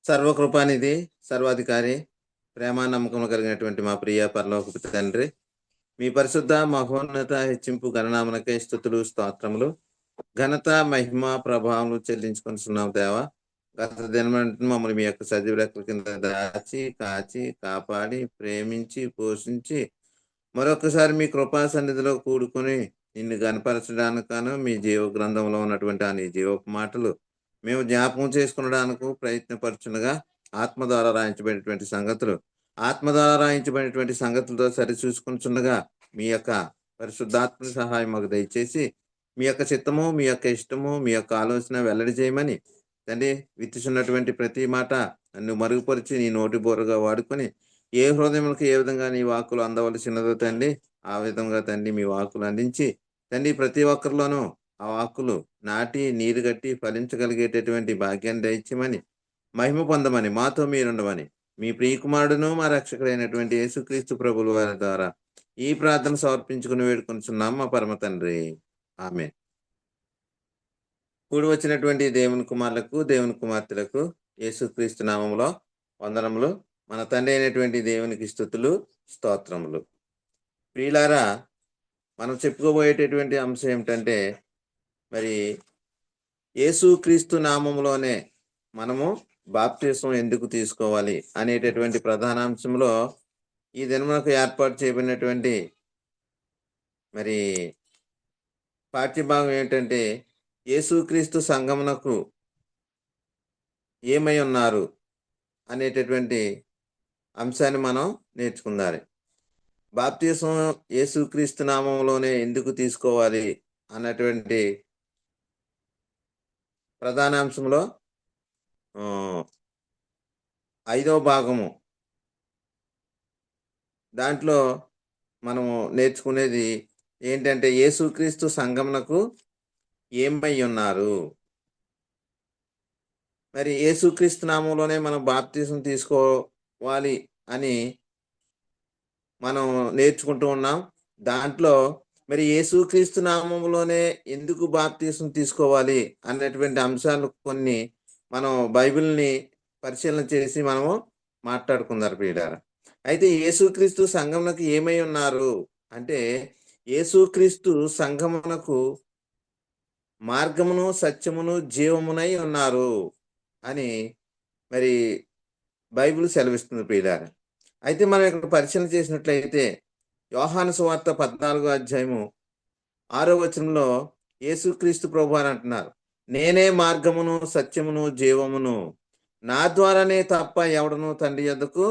సర్వకృపానిధి, సర్వాధికారి, ప్రేమ నమ్మకములు కలిగినటువంటి మా ప్రియ పరలోకపు తండ్రి, మీ పరిశుద్ధ మహోన్నత హెచ్చింపు గణనామనకే స్తుతులు స్తోత్రములు. ఘనత మహిమ ప్రభావములు చెల్లించుకొనిచున్నాం దేవా. గత దినమంతా మమ్మల్ని మీ యొక్క సజీవ రెక్కల కింద దాచి కాచి కాపాడి ప్రేమించి పోషించి మరొకసారి మీ కృపా సన్నిధిలో కూడుకొని నిన్ను గనపరచడానికను మీ జీవ గ్రంథంలో ఉన్నటువంటి ఆ నీ జీవపు మాటలు మేము జ్ఞాపకం చేసుకునడానికి ప్రయత్నపరచునగా ఆత్మ ద్వారా రాయించబడినటువంటి సంగతులు ఆత్మ ద్వారా రాయించబడినటువంటి సంగతులతో సరిచూసుకుంటుండగా మీ యొక్క పరిశుద్ధాత్మ సహాయం మాకు దయచేసి మీ యొక్క చిత్తము, మీ యొక్క ఇష్టము, మీ యొక్క ఆలోచన వెల్లడి చేయమని తండ్రి, విత్తుచున్నటువంటి ప్రతి మాట నన్ను మరుగుపరిచి నీ నోటి బోరగా వాడుకొని ఏ హృదయములకు ఏ విధంగా నీ వాక్కులు అందవలసినదో తండ్రి, ఆ విధంగా తండ్రి మీ వాక్కులు అందించి తండ్రి ప్రతి ఒక్కరిలోనూ ఆ వాక్కులు నాటి నీరు గట్టి ఫలించగలిగేటటువంటి భాగ్యాన్ని దయచేయమని మహిమ పొందమని మాతో మీరుండమని మీ ప్రియకుమారుడును మా రక్షకుడైనటువంటి యేసుక్రీస్తు ప్రభుల వారి ద్వారా ఈ ప్రార్థన సమర్పించుకుని వేడుకొనిచున్నాం మా పరమ తండ్రి. ఆమె. కూడి వచ్చినటువంటి దేవుని కుమారులకు, దేవుని కుమార్తెలకు యేసుక్రీస్తు నామములో వందనములు. మన తండ్రి అయినటువంటి దేవునికి స్తుతులు స్తోత్రములు. ప్రియులారా, మనం చెప్పుకోబోయేటటువంటి అంశం ఏమిటంటే, మరి యేసుక్రీస్తు నామములోనే మనము బాప్తిసం ఎందుకు తీసుకోవాలి అనేటటువంటి ప్రధాన అంశంలో ఈ దినమునకు ఏర్పాటు చేయబడినటువంటి మరి పాఠ్యభాగం ఏంటంటే, యేసుక్రీస్తు సంఘమునకు ఏమై ఉన్నారు అనేటటువంటి అంశాన్ని మనం నేర్చుకుందాలి. బాప్తిసం యేసుక్రీస్తు నామంలోనే ఎందుకు తీసుకోవాలి అన్నటువంటి ప్రధాన అంశంలో 5వ భాగము, దాంట్లో మనము నేర్చుకునేది ఏంటంటే, యేసుక్రీస్తు సంఘమునకు ఏమై ఉన్నారు. మరి యేసుక్రీస్తు నామంలోనే మనం బాప్తిసం తీసుకోవాలి అని మనం నేర్చుకుంటూ ఉన్నాం. దాంట్లో మరి యేసుక్రీస్తు నామంలోనే ఎందుకు బాప్తిసం తీసుకోవాలి అన్నటువంటి అంశాలు కొన్ని మనం బైబిల్ని పరిశీలన చేసి మనము మాట్లాడుకుందాం ప్రియులారా. అయితే యేసుక్రీస్తు సంఘమునకు ఏమై ఉన్నారు అంటే, యేసుక్రీస్తు సంఘమునకు మార్గమును, సత్యమును, జీవమునై ఉన్నారు అని మరి బైబిల్ సెలవిస్తుంది ప్రియులారా. అయితే మనం ఇక్కడ పరిశీలన చేసినట్లయితే యోహాను సువార్త 14వ అధ్యాయము 6వ వచనంలో యేసుక్రీస్తు ప్రభువు అని అంటున్నారు, నేనే మార్గమును, సత్యమును, జీవమును, నా ద్వారానే తప్ప ఎవడను తండ్రి యొద్దకు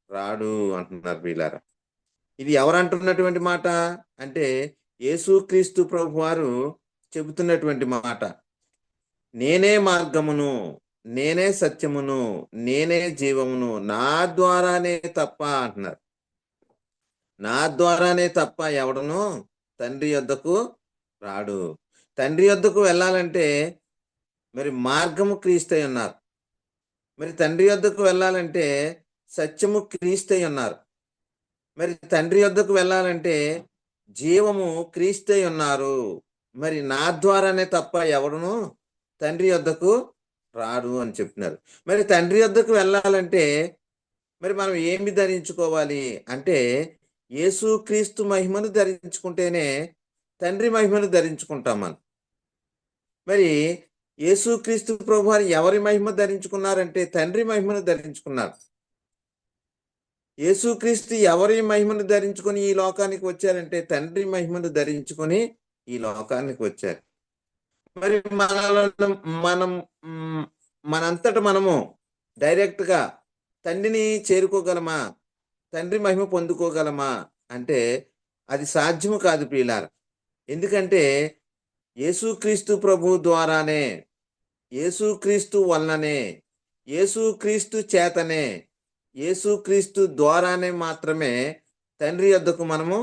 రాడు అంటున్నారు ప్రియులారా. ఇది ఎవరు అంటున్నటువంటి మాట అంటే, యేసుక్రీస్తు ప్రభు వారు చెబుతున్నటువంటి మాట. నేనే మార్గమును, నేనే సత్యమును, నేనే జీవమును, నా ద్వారానే తప్ప అంటున్నారు. నా ద్వారానే తప్ప ఎవడను తండ్రి యొద్దకు రాడు. తండ్రి యొద్దకు వెళ్ళాలంటే మరి మార్గము క్రీస్తై ఉన్నారు. మరి తండ్రి యొద్దకు వెళ్ళాలంటే సత్యము క్రీస్తై ఉన్నారు. మరి తండ్రి యొద్దకు వెళ్ళాలంటే జీవము క్రీస్తై ఉన్నారు. మరి నా ద్వారానే తప్ప ఎవడును తండ్రి యొద్దకు రాడు అని చెప్తున్నారు. మరి తండ్రి యొద్దకు వెళ్ళాలంటే మరి మనం ఏమి ధరించుకోవాలి అంటే, యేసుక్రీస్తు మహిమను ధరించుకుంటేనే తండ్రి మహిమను ధరించుకుంటాం మనం. మరి యేసుక్రీస్తు ప్రభు వారు ఎవరి మహిమ ధరించుకున్నారంటే తండ్రి మహిమను ధరించుకున్నారు. యేసుక్రీస్తు ఎవరి మహిమను ధరించుకొని ఈ లోకానికి వచ్చారంటే తండ్రి మహిమను ధరించుకొని ఈ లోకానికి వచ్చారు. మరి మనం మనంతట మనము డైరెక్ట్గా తండ్రిని చేరుకోగలమా, తండ్రి మహిమ పొందుకోగలమా అంటే అది సాధ్యము కాదు ప్రియులారా. ఎందుకంటే యేసుక్రీస్తు ప్రభు ద్వారానే, యేసుక్రీస్తు వలననే, యేసుక్రీస్తు చేతనే, యేసుక్రీస్తు ద్వారానే మాత్రమే తండ్రి యొద్దకు మనము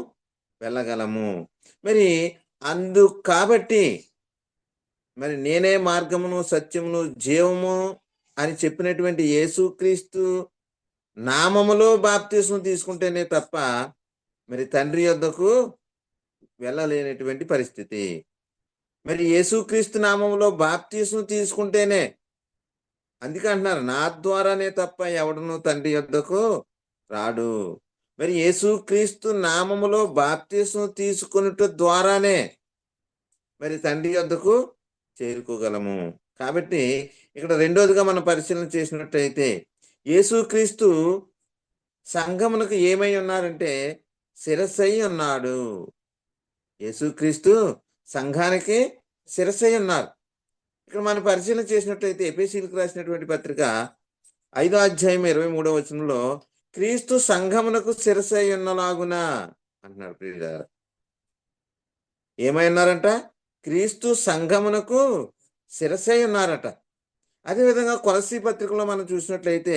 వెళ్ళగలము. మరి కాబట్టి మరి నేనే మార్గమును, సత్యమును, జీవము అని చెప్పినటువంటి యేసుక్రీస్తు నామములో బాప్తిసం తీసుకుంటేనే తప్ప మరి తండ్రి యొద్దకు వెళ్ళలేనటువంటి పరిస్థితి. మరి యేసుక్రీస్తు నామములో బాప్తిసం తీసుకుంటేనే అందుకే అంటున్నారు, నా ద్వారానే తప్ప ఎవడును తండ్రి యొద్దకు రాడు. మరి యేసుక్రీస్తు నామములో బాప్తిస్మం తీసుకొనుట ద్వారానే మరి తండ్రి యొద్దకు చేరుకోగలము. కాబట్టి ఇక్కడ రెండోదిగా మనం పరిశీలన చేసినట్టయితే, యేసుక్రీస్తు సంఘమునకు ఏమై ఉన్నారంటే శిరస్సై ఉన్నాడు. యేసుక్రీస్తు సంఘానికి శిరస్సై ఉన్నారు. ఇక్కడ మనం పరిశీలన చేసినట్లయితే ఎఫెసీయులకు రాసినటువంటి పత్రిక 5వ అధ్యాయం 23వ వచనంలో క్రీస్తు సంఘమునకు శిరస్సై ఉన్నలాగున అంటున్నాడు ప్రియులారా. ఏమై ఉన్నారంట? క్రీస్తు సంఘమునకు శిరస్సై ఉన్నారట. అదేవిధంగా కొలస్సీ పత్రికలో మనం చూసినట్లయితే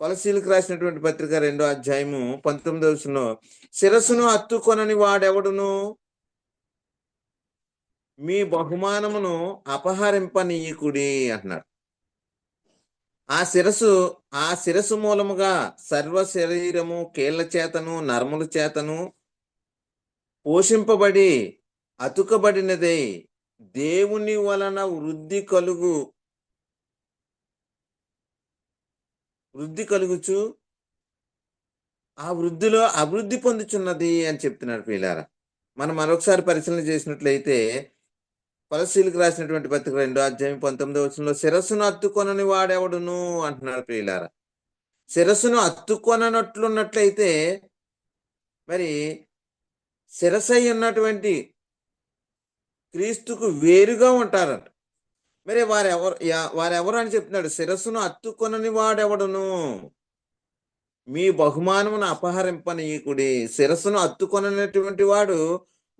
కొలస్సీలకు రాసినటువంటి పత్రిక 2వ అధ్యాయము 19వ వచనంలో శిరస్సును హత్తుకొనని వాడెవడును మీ బహుమానమును అపహరింపనీయకుడి అంటున్నాడు. ఆ శిరస్సు మూలముగా సర్వ శరీరము కీళ్ల చేతను నరముల చేతను పోషింపబడి అతుకబడినదై దేవుని వలన వృద్ధి కలుగుచు ఆ వృద్ధిలో అభివృద్ధి పొందుచున్నది అని చెప్తున్నాడు ప్రియులారా. మనం మరొకసారి పరిశీలన చేసినట్లయితే కొలస్సీలకు రాసినటువంటి పత్రిక 2వ అధ్యాయం 19వ వచనంలో శిరస్సును హత్తుకొనని వాడెవడును అంటున్నాడు ప్రియులారా. శిరస్సును హత్తుకొననట్లున్నట్లయితే మరి శిరస్సై ఉన్నటువంటి క్రీస్తుకు వేరుగా ఉంటారంట. మరి వారెవరు అని చెప్తున్నాడు? శిరస్సును హత్తుకొనని వాడెవడును మీ బహుమానమును అపహరింపనీయకుడి. శిరస్సును హత్తుకొనటువంటి వాడు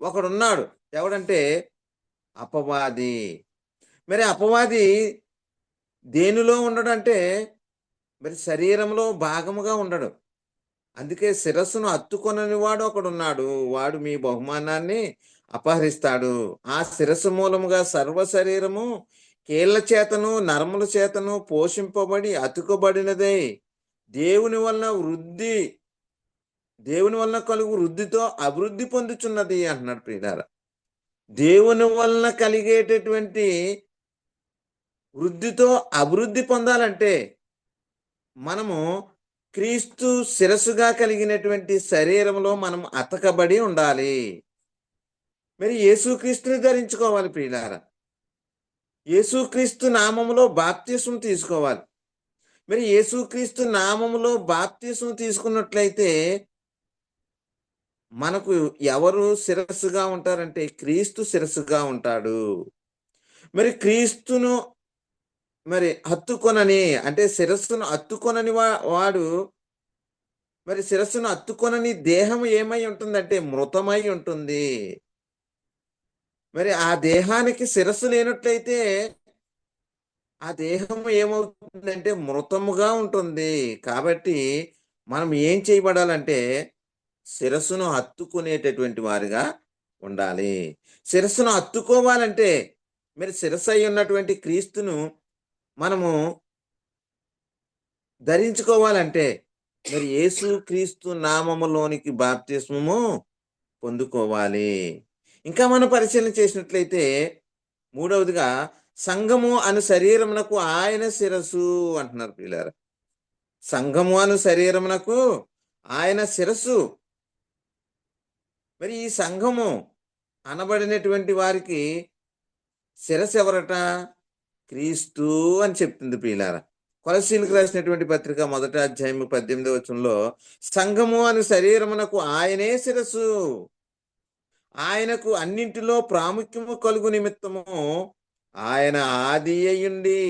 ఒకడున్నాడు. ఎవడంటే అపవాది. మరి అపవాది దేనిలో ఉండడంటే మరి శరీరంలో భాగముగా ఉండడు. అందుకే శిరస్సును హత్తుకొనని వాడు ఒకడున్నాడు. వాడు మీ బహుమానాన్ని అపహరిస్తాడు. ఆ శిరస్సు మూలముగా సర్వ శరీరము కీళ్ల చేతను నరముల చేతను పోషింపబడి అతుకబడినదై దేవుని వలన కలుగు వృద్ధితో అభివృద్ధి పొందుచున్నది అంటున్నాడు ప్రియులారా. దేవుని వలన కలిగేటటువంటి వృద్ధితో అభివృద్ధి పొందాలంటే మనము క్రీస్తు శిరస్సుగా కలిగినటువంటి శరీరంలో మనం అతకబడి ఉండాలి. మరి యేసుక్రీస్తుని ధరించుకోవాలి ప్రియులారా. యేసుక్రీస్తు నామములో బాప్తిస్మం తీసుకోవాలి. మరి యేసుక్రీస్తు నామములో బాప్తిస్మం తీసుకున్నట్లయితే మనకు ఎవరు శిరస్సుగా ఉంటారంటే క్రీస్తు శిరస్సుగా ఉంటాడు. మరి క్రీస్తును మరి హత్తుకొనని అంటే శిరస్సును హత్తుకొనని వాడు మరి శిరస్సును హత్తుకొనని దేహం ఏమై ఉంటుందంటే మృతమై ఉంటుంది. మరి ఆ దేహానికి శిరస్సు లేనట్లయితే ఆ దేహం ఏమవుతుందంటే మృతముగా ఉంటుంది. కాబట్టి మనం ఏం చేయబడాలంటే శిరస్సును హత్తుకునేటటువంటి వారిగా ఉండాలి. శిరస్సును హత్తుకోవాలంటే మరి శిరస్సు అయి ఉన్నటువంటి క్రీస్తును మనము ధరించుకోవాలంటే మరి యేసు క్రీస్తు నామములోనికి బాప్తిస్మము పొందుకోవాలి. ఇంకా మనం పరిశీలన చేసినట్లయితే మూడవదిగా సంఘము అను శరీరమునకు ఆయన శిరస్సు అంటున్నారు పిల్లలు. సంఘము అను శరీరమునకు ఆయన శిరస్సు. మరి ఈ సంఘము అనబడినటువంటి వారికి శిరస్సు ఎవరట? క్రీస్తు అని చెప్తుంది ప్రియులారా. కొలస్సీలకు రాసినటువంటి పత్రిక 1వ అధ్యాయం 18వ వచనంలో సంఘము అను శరీరమునకు ఆయనే శిరస్సు, ఆయనకు అన్నింటిలో ప్రాముఖ్యము కలుగు నిమిత్తము ఆయన ఆది అయ్యుండి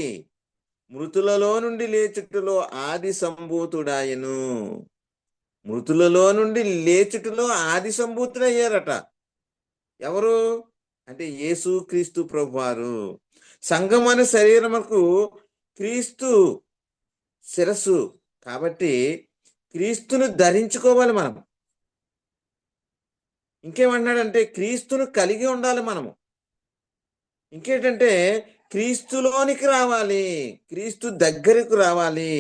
మృతులలో నుండి లేచుటలో ఆది సంభూతుడాయను. మృతులలో నుండి లేచుటలో ఆది సంభూతుడయ్యారట. ఎవరు అంటే యేసు క్రీస్తు ప్రభువారు. సంఘం అనే శరీరముకు క్రీస్తు శిరస్సు. కాబట్టి క్రీస్తును ధరించుకోవాలి మనం. ఇంకేమన్నాడంటే క్రీస్తును కలిగి ఉండాలి మనము. ఇంకేంటంటే క్రీస్తులోనికి రావాలి, క్రీస్తు దగ్గరకు రావాలి,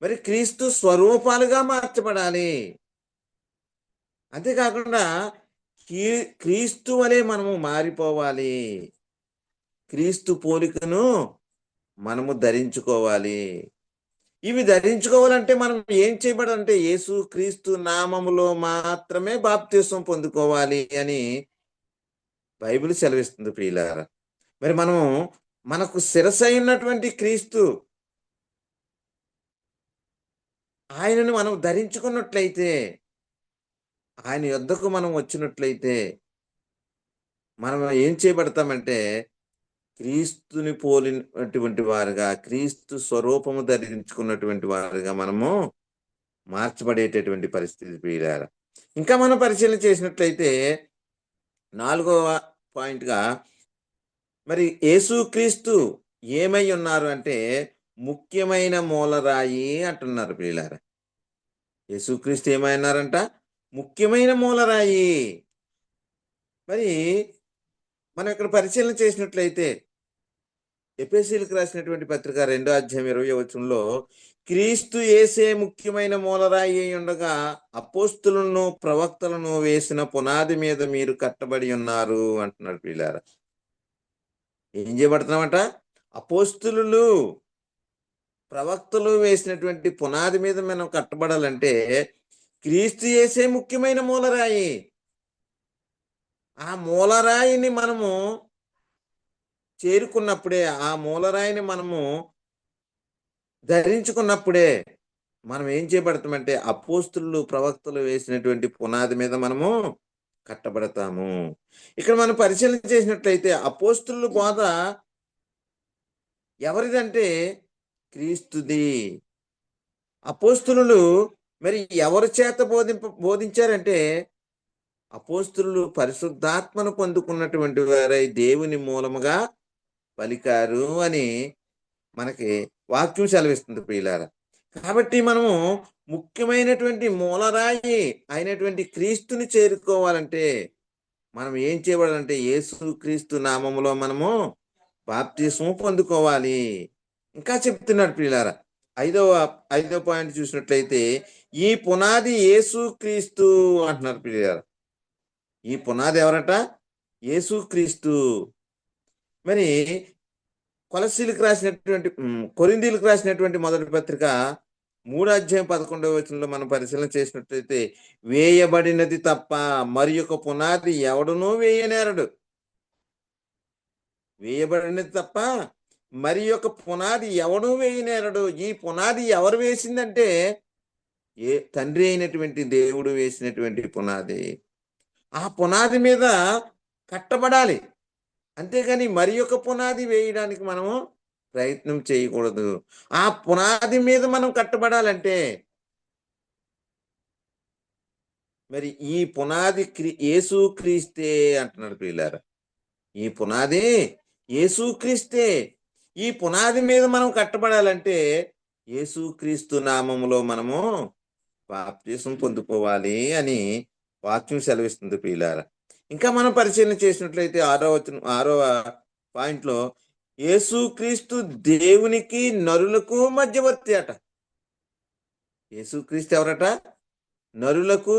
మరి క్రీస్తు స్వరూపాలుగా మార్చబడాలి. అంతేకాకుండా క్రీస్తు వలె మనము మారిపోవాలి. క్రీస్తు పోలికను మనము ధరించుకోవాలి. ఇవి ధరించుకోవాలంటే మనం ఏం చేయబడాలంటే యేసు క్రీస్తు నామములో మాత్రమే బాప్తిస్మం పొందుకోవాలి అని బైబిల్ సెలవిస్తుంది ప్రియులారా. మరి మనం మనకు శిరసైనటువంటి క్రీస్తు ఆయనను మనం ధరించుకున్నట్లయితే, ఆయన యొద్దకు మనం వచ్చినట్లయితే మనం ఏం చేయబడతామంటే క్రీస్తుని పోలినటువంటి వారుగా, క్రీస్తు స్వరూపము ధరించుకున్నటువంటి వారుగా మనము మార్చబడేటటువంటి పరిస్థితి ప్రియులారా. ఇంకా మనం పరిశీలన చేసినట్లయితే 4వ పాయింట్‌గా మరి యేసుక్రీస్తు ఏమై ఉన్నారు అంటే ముఖ్యమైన మూలరాయి అంటున్నారు ప్రియులారా. యేసుక్రీస్తు ఏమైనారంట? ముఖ్యమైన మూలరాయి. మరి మనం ఇక్కడ పరిశీలన చేసినట్లయితే ఎఫెసీయులకు రాసినటువంటి పత్రిక 2వ అధ్యాయం 20వ వచనంలో క్రీస్తు యేసే ముఖ్యమైన మూలరాయి అయి ఉండగా అపోస్తులను ప్రవక్తలను వేసిన పునాది మీద మీరు కట్టబడి ఉన్నారు అంటున్నాడు ప్రియులారా. ఏం చేయబడుతున్నామట? అపోస్తులు ప్రవక్తలు వేసినటువంటి పునాది మీద మనం కట్టబడాలంటే క్రీస్తు యేసే ముఖ్యమైన మూలరాయి. ఆ మూలరాయిని మనము చేరుకున్నప్పుడే, ఆ మూలరాయిని మనము ధరించుకున్నప్పుడే మనం ఏం చేయబడతామంటే అపోస్తులు ప్రవక్తలు వేసినటువంటి పునాది మీద మనము కట్టబడతాము. ఇక్కడ మనం పరిశీలన చేసినట్లయితే అపోస్తుల బోధ ఎవరిదంటే క్రీస్తుది. అపోస్తులు మరి ఎవరి చేత బోధించారంటే అపోస్తులు పరిశుద్ధాత్మను పొందుకున్నటువంటి వారై దేవుని మూలముగా పలికారు అని మనకి వాక్యం సెలవిస్తుంది ప్రియులారా. కాబట్టి మనము ముఖ్యమైనటువంటి మూలరాయి అయినటువంటి క్రీస్తుని చేరుకోవాలంటే మనం ఏం చేయబడాలంటే యేసు క్రీస్తు నామములో మనము బాప్తిస్మం పొందుకోవాలి. ఇంకా చెప్తున్నాడు ప్రియులారా. ఐదవ పాయింట్ చూసినట్లయితే ఈ పునాది యేసు క్రీస్తు అంటున్నారు ప్రియులారా. ఈ పునాది ఎవరట? యేసు క్రీస్తు. మరి కొరింథీయులకు రాసినటువంటి మొదటి పత్రిక 3వ అధ్యాయం 11వ వచనంలో మనం పరిశీలన చేసినట్లయితే వేయబడినది తప్ప మరి ఒక పునాది ఎవడునూ వేయనేరడు. వేయబడినది తప్ప మరి ఒక పునాది ఎవడూ వేయనేరడు. ఈ పునాది ఎవరు వేసిందంటే తండ్రి అయినటువంటి దేవుడు వేసినటువంటి పునాది. ఆ పునాది మీద కట్టబడాలి. అంతేగాని మరి ఒక పునాది వేయడానికి మనము ప్రయత్నం చేయకూడదు. ఆ పునాది మీద మనం కట్టబడాలంటే మరి ఈ పునాది యేసు క్రీస్తే అంటున్నాడు ప్రియులారా. ఈ పునాది యేసు క్రీస్తే. ఈ పునాది మీద మనం కట్టబడాలంటే యేసు క్రీస్తు నామములో మనము బాప్తిస్మం పొందుకోవాలి అని వాక్యం సెలవిస్తుంది ప్రియులారా. ఇంకా మనం పరిశీలన చేసినట్లయితే 6వ పాయింట్లో యేసుక్రీస్తు దేవునికి నరులకు మధ్యవర్తి అట. యేసుక్రీస్తు ఎవరట? నరులకు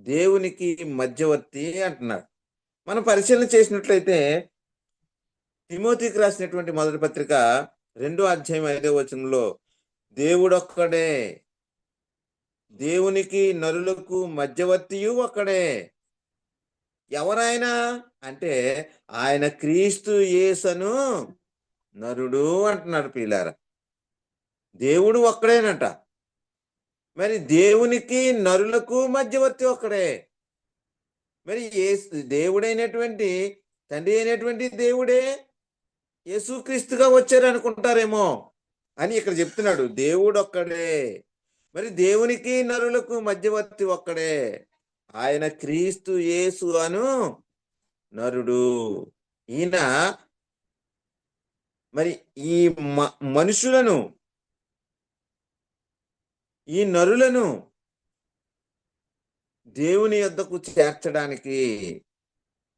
దేవునికి మధ్యవర్తి అంటున్నాడు. మనం పరిశీలన చేసినట్లయితే తిమోతికి రాసినటువంటి మొదటి పత్రిక 2వ అధ్యాయం 5వ వచనంలో దేవుడొక్కడే, దేవునికి నరులకు మధ్యవర్తియు ఒక్కడే. ఎవరైనా అంటే ఆయన క్రీస్తు యేసును నరుడు అంటున్నాడు ప్రియులారా. దేవుడు ఒక్కడేనట. మరి దేవునికి నరులకు మధ్యవర్తి ఒక్కడే. మరి దేవుడైనటువంటి తండ్రి అయినటువంటి దేవుడే యేసుక్రీస్తుగా వచ్చారు అనుకుంటారేమో అని ఇక్కడ చెప్తున్నాడు. దేవుడు ఒక్కడే, మరి దేవునికి నరులకు మధ్యవర్తి ఒక్కడే, ఆయన క్రీస్తు యేసు అను నరుడు. ఈయన మరి ఈ మనుషులను, ఈ నరులను దేవుని యొద్దకు చేర్చడానికి,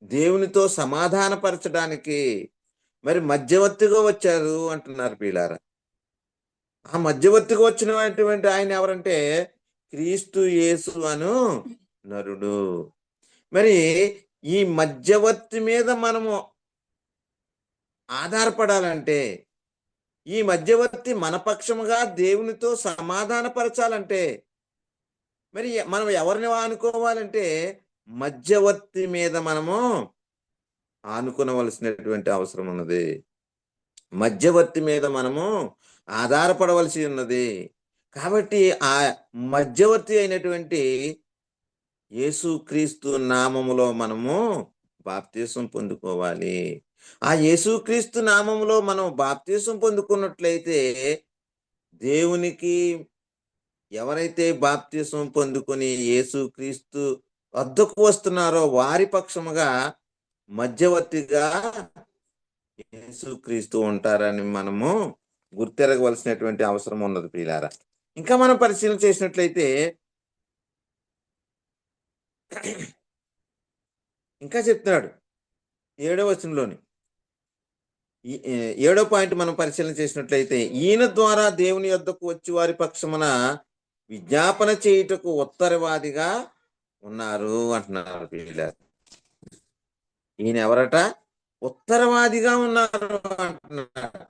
దేవునితో సమాధానపరచడానికి మరి మధ్యవర్తిగా వచ్చారు అంటున్నారు ప్రియులారా. ఆ మధ్యవర్తిగా వచ్చినటువంటి ఆయన ఎవరంటే క్రీస్తు యేసు అను నరుడు. మరి ఈ మధ్యవర్తి మీద మనము ఆధారపడాలంటే ఈ మధ్యవర్తి మన పక్షముగా దేవునితో సమాధానపరచాలంటే మరి మనం ఎవరిని ఆనుకోవాలంటే మధ్యవర్తి మీద మనము ఆనుకోవలసినటువంటి అవసరం ఉన్నది. మధ్యవర్తి మీద మనము ఆధారపడవలసి ఉన్నది. కాబట్టి ఆ మధ్యవర్తి అయినటువంటి యేసుక్రీస్తు నామములో మనము బాప్తీసం పొందుకోవాలి. ఆ యేసుక్రీస్తు నామములో మనం బాప్తీసం పొందుకున్నట్లయితే దేవునికి ఎవరైతే బాప్తీసం పొందుకొని యేసుక్రీస్తు వద్దకు వస్తున్నారో వారి పక్షముగా మధ్యవర్తిగా యేసుక్రీస్తు ఉంటారని మనము గుర్తెరగవలసినటువంటి అవసరం ఉన్నది ప్రియులారా. ఇంకా మనం పరిశీలన చేసినట్లయితే ఇంకా చెప్తున్నాడు 7వ వచనంలోని 7వ పాయింట్ మనం పరిశీలన చేసినట్లయితే ఈయన ద్వారా దేవుని యొద్దకు వచ్చి వారి పక్షమున విజ్ఞాపన చేయుటకు ఉత్తరవాదిగా ఉన్నారు అంటున్నారు ప్రియులారా. ఈయన ఎవరట? ఉత్తరవాదిగా ఉన్నారు అంటున్నారు.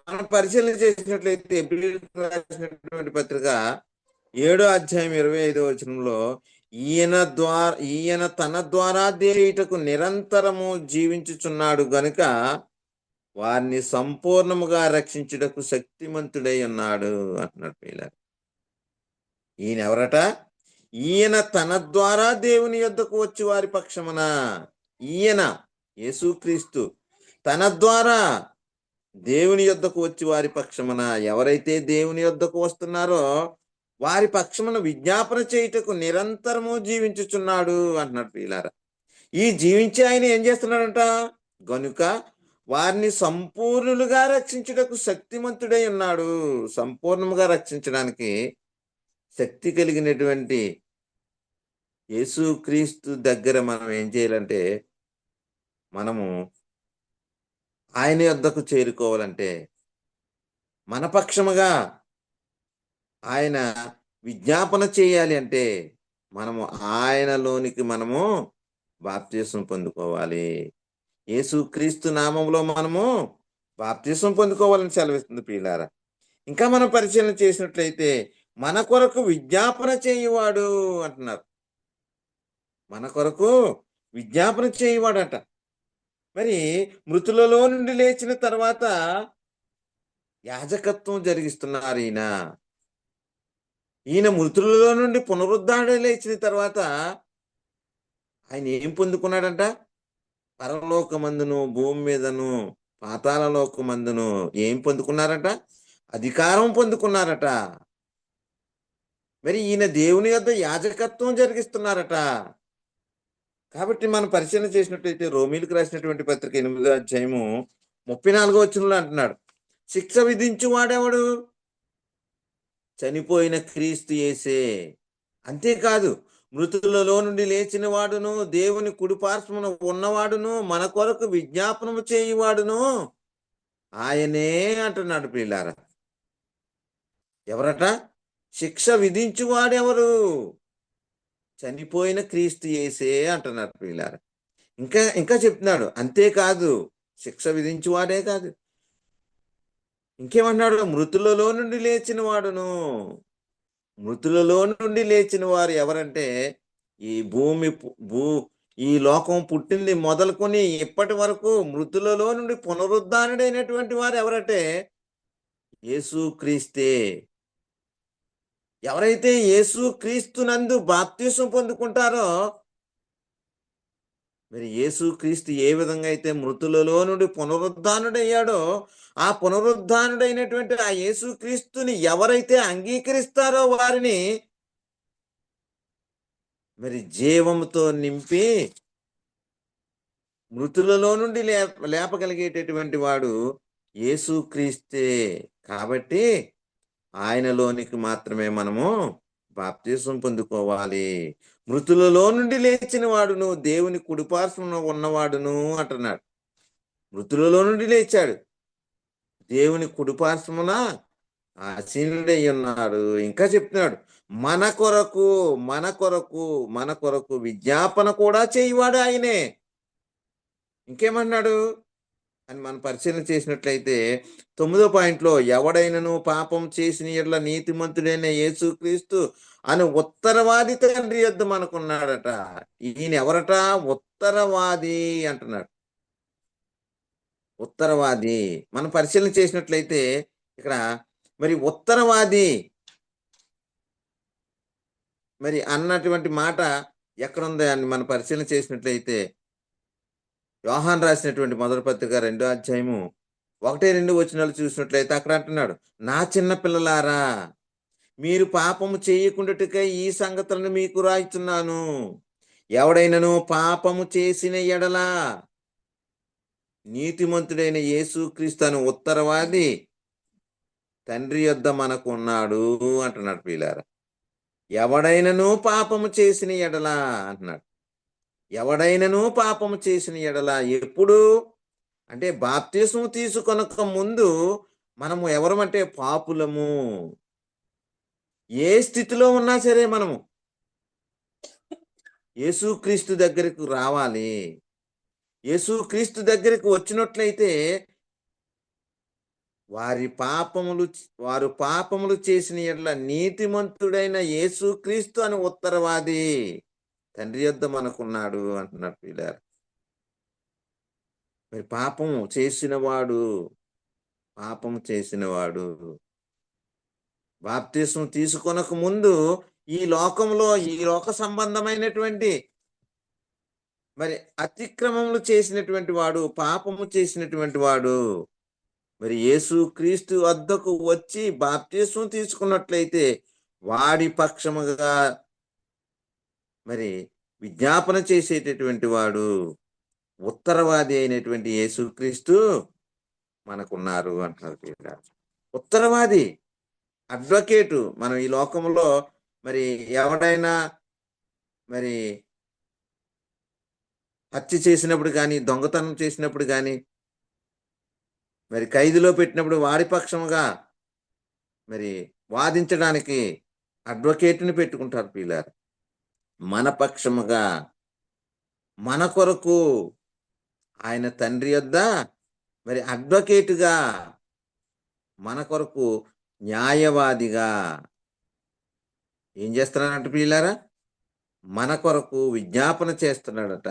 మనం పరిశీలన చేసినట్లయితే ఎబ్రియులకు రాసినటువంటి పత్రిక 7వ అధ్యాయం 25వ వచనంలో ఈయన తన ద్వారా దేవుటకు నిరంతరము జీవించుచున్నాడు గనుక వారిని సంపూర్ణముగా రక్షించుటకు శక్తిమంతుడై ఉన్నాడు అంటున్నాడు పిల్లలు. ఈయన ఎవరట? ఈయన తన ద్వారా దేవుని యొద్దకు వచ్చి వారి పక్షమున, ఈయన యేసుక్రీస్తు తన ద్వారా దేవుని యొద్దకు వచ్చి వారి పక్షమున, ఎవరైతే దేవుని యొద్దకు వస్తున్నారో వారి పక్షమున విజ్ఞాపన చేయుటకు నిరంతరము జీవించుచున్నాడు అంటున్నాడు ప్రియులారా. ఈ జీవించి ఆయన ఏం చేస్తున్నాడంట? గనుక వారిని సంపూర్ణులుగా రక్షించుటకు శక్తిమంతుడై ఉన్నాడు. సంపూర్ణముగా రక్షించడానికి శక్తి కలిగినటువంటి యేసుక్రీస్తు దగ్గర మనం ఏం చేయాలంటే, మనము ఆయన యొద్దకు చేరుకోవాలంటే, మన పక్షముగా ఆయన విజ్ఞాపన చేయాలి అంటే మనము ఆయనలోనికి మనము బాప్తీసం పొందుకోవాలి. యేసుక్రీస్తు నామంలో మనము బాప్తీసం పొందుకోవాలని సెలవిస్తుంది ప్రియులారా. ఇంకా మనం పరిశీలన చేసినట్లయితే మన కొరకు విజ్ఞాపన చేయువాడు అంటున్నారు. మన కొరకు విజ్ఞాపన చేయువాడట. మరి మృతులలో నుండి లేచిన తర్వాత యాజకత్వం జరిగిస్తున్నారు ఈయన మృతులలో నుండి పునరుద్ధరణ లేచిన తర్వాత ఆయన ఏం పొందుకున్నాడంట? పరలోకమందును భూమి మీదను పాతాళ లోకమందును ఏం పొందుకున్నారట? అధికారం పొందుకున్నారట. మరి ఈయన దేవుని యొద్ద యాజకత్వం జరిగిస్తున్నారట. కాబట్టి మనం పరిశీలన చేసినట్లయితే రోమీలకు రాసినటువంటి పత్రిక 8వ అధ్యాయము 34వ వచనంలో అంటున్నాడు, శిక్ష విధించు వాడెవడు? చనిపోయిన క్రీస్తు యేసే. అంతేకాదు మృతులలో నుండి లేచిన వాడును దేవుని కుడిపార్శ్వమున ఉన్నవాడును మన కొరకు విజ్ఞాపనము చేయువాడును ఆయనే అంటున్నాడు ప్రియులారా. ఎవరట? శిక్ష విధించువాడెవరు? చనిపోయిన క్రీస్తు యేసే అంటున్నాడు ప్రియులారా. ఇంకా చెప్తున్నాడు, అంతేకాదు శిక్ష విధించువాడే కాదు, ఇంకేమన్నాడు? మృతులలో నుండి లేచిన వాడును. మృతులలో నుండి లేచిన వారు ఎవరంటే, ఈ లోకం పుట్టింది మొదలుకొని ఇప్పటి వరకు మృతులలో నుండి పునరుద్ధరణుడైనటువంటి వారు ఎవరంటే యేసుక్రీస్తే. ఎవరైతే యేసుక్రీస్తునందు బాప్తీసం పొందుకుంటారో, మరి యేసుక్రీస్తు ఏ విధంగా అయితే మృతులలో నుండి పునరుద్ధానుడయ్యాడో, ఆ పునరుద్ధానుడైనటువంటి ఆ యేసుక్రీస్తుని ఎవరైతే అంగీకరిస్తారో వారిని మరి జీవముతో నింపి మృతులలో నుండి లేపగలిగేటటువంటి వాడు యేసుక్రీస్తే. కాబట్టి ఆయనలోనికి మాత్రమే మనము బాప్తీసం పొందుకోవాలి. మృతులలో నుండి లేచిన వాడును దేవుని కుడిపార్శ్వమున ఉన్నవాడును అంటున్నాడు. మృతులలో నుండి లేచాడు, దేవుని కుడిపార్శ్వమున ఆసీనుడై ఉన్నాడు. ఇంకా చెప్తున్నాడు, మన కొరకు విజ్ఞాపన కూడా చేయువాడు ఆయనే. ఇంకేమన్నాడు? అని మనం పరిశీలన చేసినట్లయితే 9వ పాయింట్లో ఎవడైనను పాపం చేసిన యెడల నీతిమంతుడైన యేసుక్రీస్తు అని ఉత్తరవాది తండ్రి యొద్ద మనకున్నాడట. ఈయన ఎవరట? ఉత్తరవాది అంటున్నాడు. ఉత్తరవాది. మనం పరిశీలన చేసినట్లయితే ఇక్కడ మరి ఉత్తరవాది మరి అన్నటువంటి మాట ఎక్కడుంది అని మనం పరిశీలన చేసినట్లయితే యోహాను రాసినటువంటి మొదటి పత్రిక 2వ అధ్యాయము 1, 2 వచనాలు చూసినట్లయితే అక్కడ అంటున్నాడు, నా చిన్న పిల్లలారా మీరు పాపము చేయకుండాటకై ఈ సంగతులను మీకు రాయిస్తున్నాను. ఎవడైనను పాపము చేసిన ఎడల నీతిమంతుడైన యేసుక్రీస్తు అను ఉత్తరవాది తండ్రి యొద్ద మనకు ఉన్నాడు అంటున్నాడు ప్రియులారా. ఎవడైనను పాపము చేసిన ఎడల అంటున్నాడు. ఎవడైనను పాపము చేసిన ఎడల ఎప్పుడు అంటే బాప్తిస్మం తీసుకొనక ముందు మనము ఎవరమంటే పాపులము. ఏ స్థితిలో ఉన్నా సరే మనము యేసుక్రీస్తు దగ్గరకు రావాలి. యేసుక్రీస్తు దగ్గరకు వచ్చినట్లయితే వారు పాపములు చేసిన ఎడల నీతిమంతుడైన యేసుక్రీస్తు అని ఉత్తరవాది తండ్రి యొద్ద మనకున్నాడు అంటున్నాడు ప్రియులారా. మరి పాపము చేసినవాడు బాప్తిస్మం తీసుకొనక ముందు ఈ లోక సంబంధమైనటువంటి మరి అతిక్రమములు చేసినటువంటి వాడు, పాపము చేసినటువంటి వాడు మరి యేసుక్రీస్తు వద్దకు వచ్చి బాప్తిస్మం తీసుకున్నట్లయితే వాడి పక్షముగా మరి విజ్ఞాపన చేసేటటువంటి వాడు ఉత్తరవాది అయినటువంటి యేసుక్రీస్తు మనకున్నారు అంటున్నారు. ఉత్తరవాది, అడ్వకేటు. మనం ఈ లోకంలో మరి ఎవడైనా మరి హత్య చేసినప్పుడు కానీ, దొంగతనం చేసినప్పుడు కానీ, మరి ఖైదులో పెట్టినప్పుడు వాడి పక్షముగా మరి వాదించడానికి అడ్వకేట్ని పెట్టుకుంటారు ప్రియులారా. మన పక్షముగా మన కొరకు ఆయన తండ్రి యొద్ద మరి అడ్వకేటుగా మన కొరకు న్యాయవాదిగా ఏం చేస్తున్నాడంట ప్రియులారా? మన కొరకు విజ్ఞాపన చేస్తున్నాడట.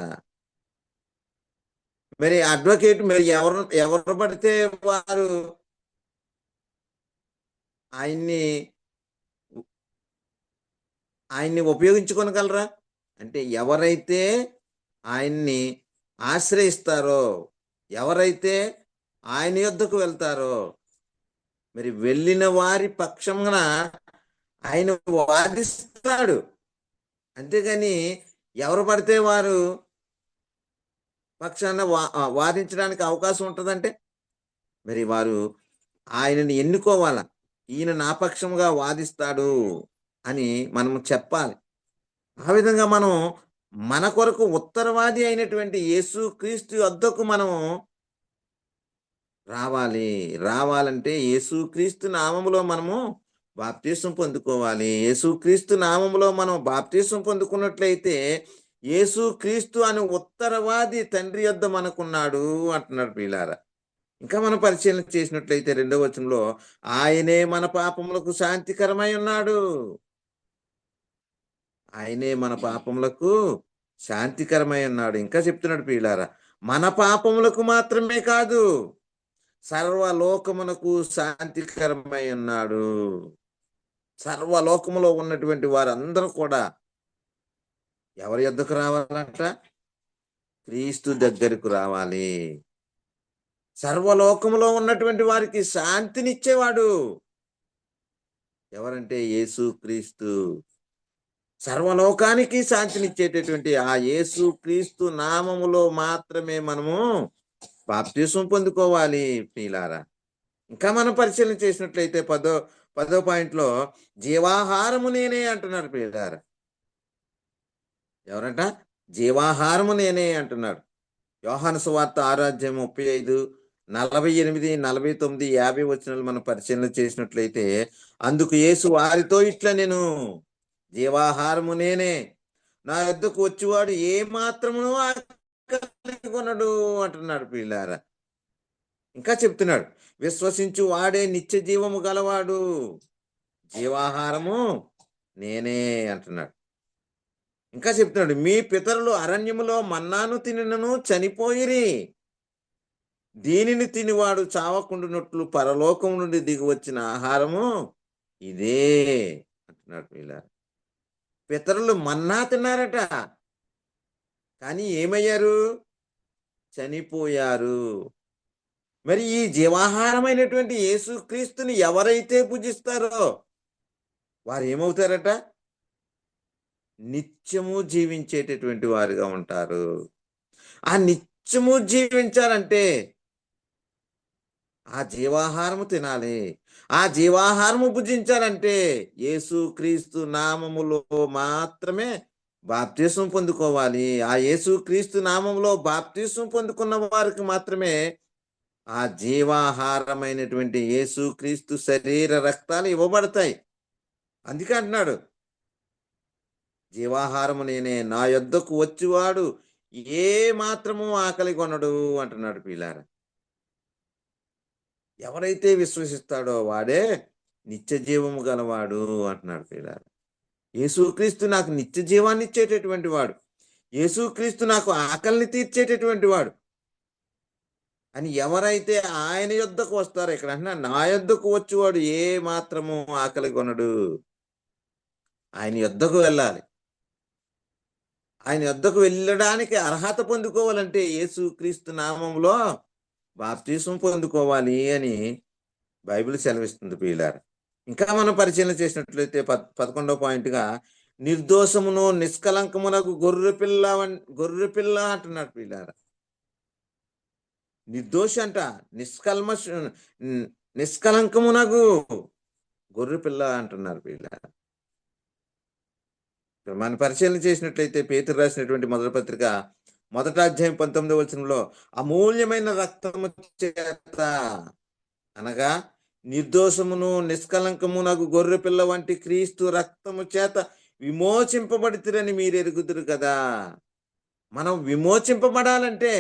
మరి అడ్వకేట్ మరి ఎవరు పడితే వారు ఆయన్ని ఉపయోగించుకోగలరా? అంటే ఎవరైతే ఆయన్ని ఆశ్రయిస్తారో, ఎవరైతే ఆయన యొద్దకు వెళ్తారో, మరి వెళ్ళిన వారి పక్షమున ఆయన వాదిస్తాడు. అంతేగాని ఎవరు పడితే వారు పక్షాన వాదించడానికి అవకాశం ఉంటుందంటే మరి వారు ఆయనని ఎన్నుకోవాలా. ఈయన నా పక్షముగా వాదిస్తాడు అని మనం చెప్పాలి. ఆ విధంగా మనం మన కొరకు ఉత్తరవాది అయినటువంటి యేసుక్రీస్తు వద్దకు మనం రావాలంటే యేసుక్రీస్తు నామములో మనము బాప్తిస్మం పొందుకోవాలి. యేసుక్రీస్తు నామములో మనం బాప్తిస్మం పొందుకున్నట్లయితే యేసుక్రీస్తు అని ఉత్తరవాది తండ్రి యొద్ద మనకున్నాడు అంటున్నాడు ప్రియులారా. ఇంకా మనం పరిశీలన చేసినట్లయితే 2వ వచనంలో ఆయనే మన పాపములకు శాంతికరమై ఉన్నాడు. ఆయనే మన పాపములకు శాంతికరమై ఉన్నాడు. ఇంకా చెప్తున్నాడు ప్రియులారా, మన పాపములకు మాత్రమే కాదు సర్వలోకమునకు శాంతికరమై ఉన్నాడు. సర్వలోకములో ఉన్నటువంటి వారందరూ కూడా ఎవరి యొద్దకు రావాలంట? క్రీస్తు దగ్గరకు రావాలి. సర్వలోకములో ఉన్నటువంటి వారికి శాంతినిచ్చేవాడు ఎవరంటే యేసుక్రీస్తు. సర్వలోకానికి శాంతినిచ్చేటటువంటి ఆ యేసుక్రీస్తు నామములో మాత్రమే మనము బాప్తిస్మం పొందుకోవాలి ప్రియులారా. ఇంకా మనం పరిశీలన చేసినట్లయితే 10వ పాయింట్లో జీవాహారము నేనే అంటున్నాడు ప్రియులారా. ఎవరంట? జీవాహారము నేనే అంటున్నాడు. యోహాను సువార్త 6వ అధ్యాయం 35, 48, 49, 50 వచనాలు మనం పరిశీలన చేసినట్లయితే అందుకు యేసు వారితో ఇట్లా నేను జీవాహారము నేనే, నా యొద్దకు వచ్చేవాడు ఏ మాత్రమును కొనడు అంటున్నాడు ప్రియులారా. ఇంకా చెప్తున్నాడు, విశ్వసించు వాడే నిత్య జీవము గలవాడు, జీవాహారము నేనే అంటున్నాడు. ఇంకా చెప్తున్నాడు, మీ పితరులు అరణ్యములో మన్నాను తినను చనిపోయిరి, దీనిని తినివాడు చావకుండునట్లు పరలోకం నుండి దిగి వచ్చిన ఆహారము ఇదే అంటున్నాడు. వీళ్ళ పితరులు మన్నా తిన్నారట, కానీ ఏమయ్యారు? చనిపోయారు. మరి ఈ జీవాహారమైనటువంటి యేసుక్రీస్తుని ఎవరైతే పూజిస్తారో వారు ఏమవుతారట? నిత్యము జీవించేటటువంటి వారుగా ఉంటారు. ఆ నిత్యము జీవించాలంటే ఆ జీవాహారము తినాలి. ఆ జీవాహారము భుజించాలంటే యేసుక్రీస్తు నామములో మాత్రమే బాప్తిస్మం పొందుకోవాలి. ఆ యేసుక్రీస్తు నామములో బాప్తిస్మం పొందుకున్న వారికి మాత్రమే ఆ జీవాహారమైనటువంటి యేసుక్రీస్తు శరీర రక్తాలు ఇవ్వబడతాయి. అందుకే అంటున్నాడు, జీవాహారము నేనే, నా యొద్దకు వచ్చివాడు ఏ మాత్రము ఆకలి కొనడు అంటున్నాడు. పిల్లారా, ఎవరైతే విశ్వసిస్తాడో వాడే నిత్య జీవము గలవాడు అంటున్నాడు. పిల్లారా, యేసుక్రీస్తు నాకు నిత్య జీవాన్ని ఇచ్చేటటువంటి వాడు, యేసుక్రీస్తు నాకు ఆకలిని తీర్చేటటువంటి వాడు అని ఎవరైతే ఆయన యొద్దకు వస్తారో, ఇక్కడ అంటున్నా, నా యొద్దకు వచ్చేవాడు ఏ మాత్రము ఆకలి కొనడు. ఆయన యొద్దకు వెళ్ళాలి. ఆయన యొద్దకు వెళ్ళడానికి అర్హత పొందుకోవాలంటే యేసుక్రీస్తు నామంలో బాప్తిస్మం పొందుకోవాలి అని బైబిల్ సెలవిస్తుంది. ప్రియులారా, ఇంకా మనం పరిశీలన చేసినట్లయితే 11వ పాయింట్గా, నిర్దోషమును నిష్కలంకమునకు గొర్రెపిల్ల అంటున్నాడు. ప్రియులారా, నిర్దోషి అంట, నిష్కలంకమునకు గొర్రెపిల్ల అంటున్నారు. ప్రియులారా, మనం పరిశీలన చేసినట్లయితే పేతురు రాసినటువంటి మొదటి పత్రిక 1వ అధ్యాయం 19వ వచనంలో, అమూల్యమైన రక్తము చేత అనగా నిర్దోషమును నిష్కలంకమునకు గొర్రెపిల్ల వంటి క్రీస్తు రక్తము చేత విమోచింపబడితిరని మీరు ఎరుగుదురు కదా. మనం విమోచింపబడాలంటే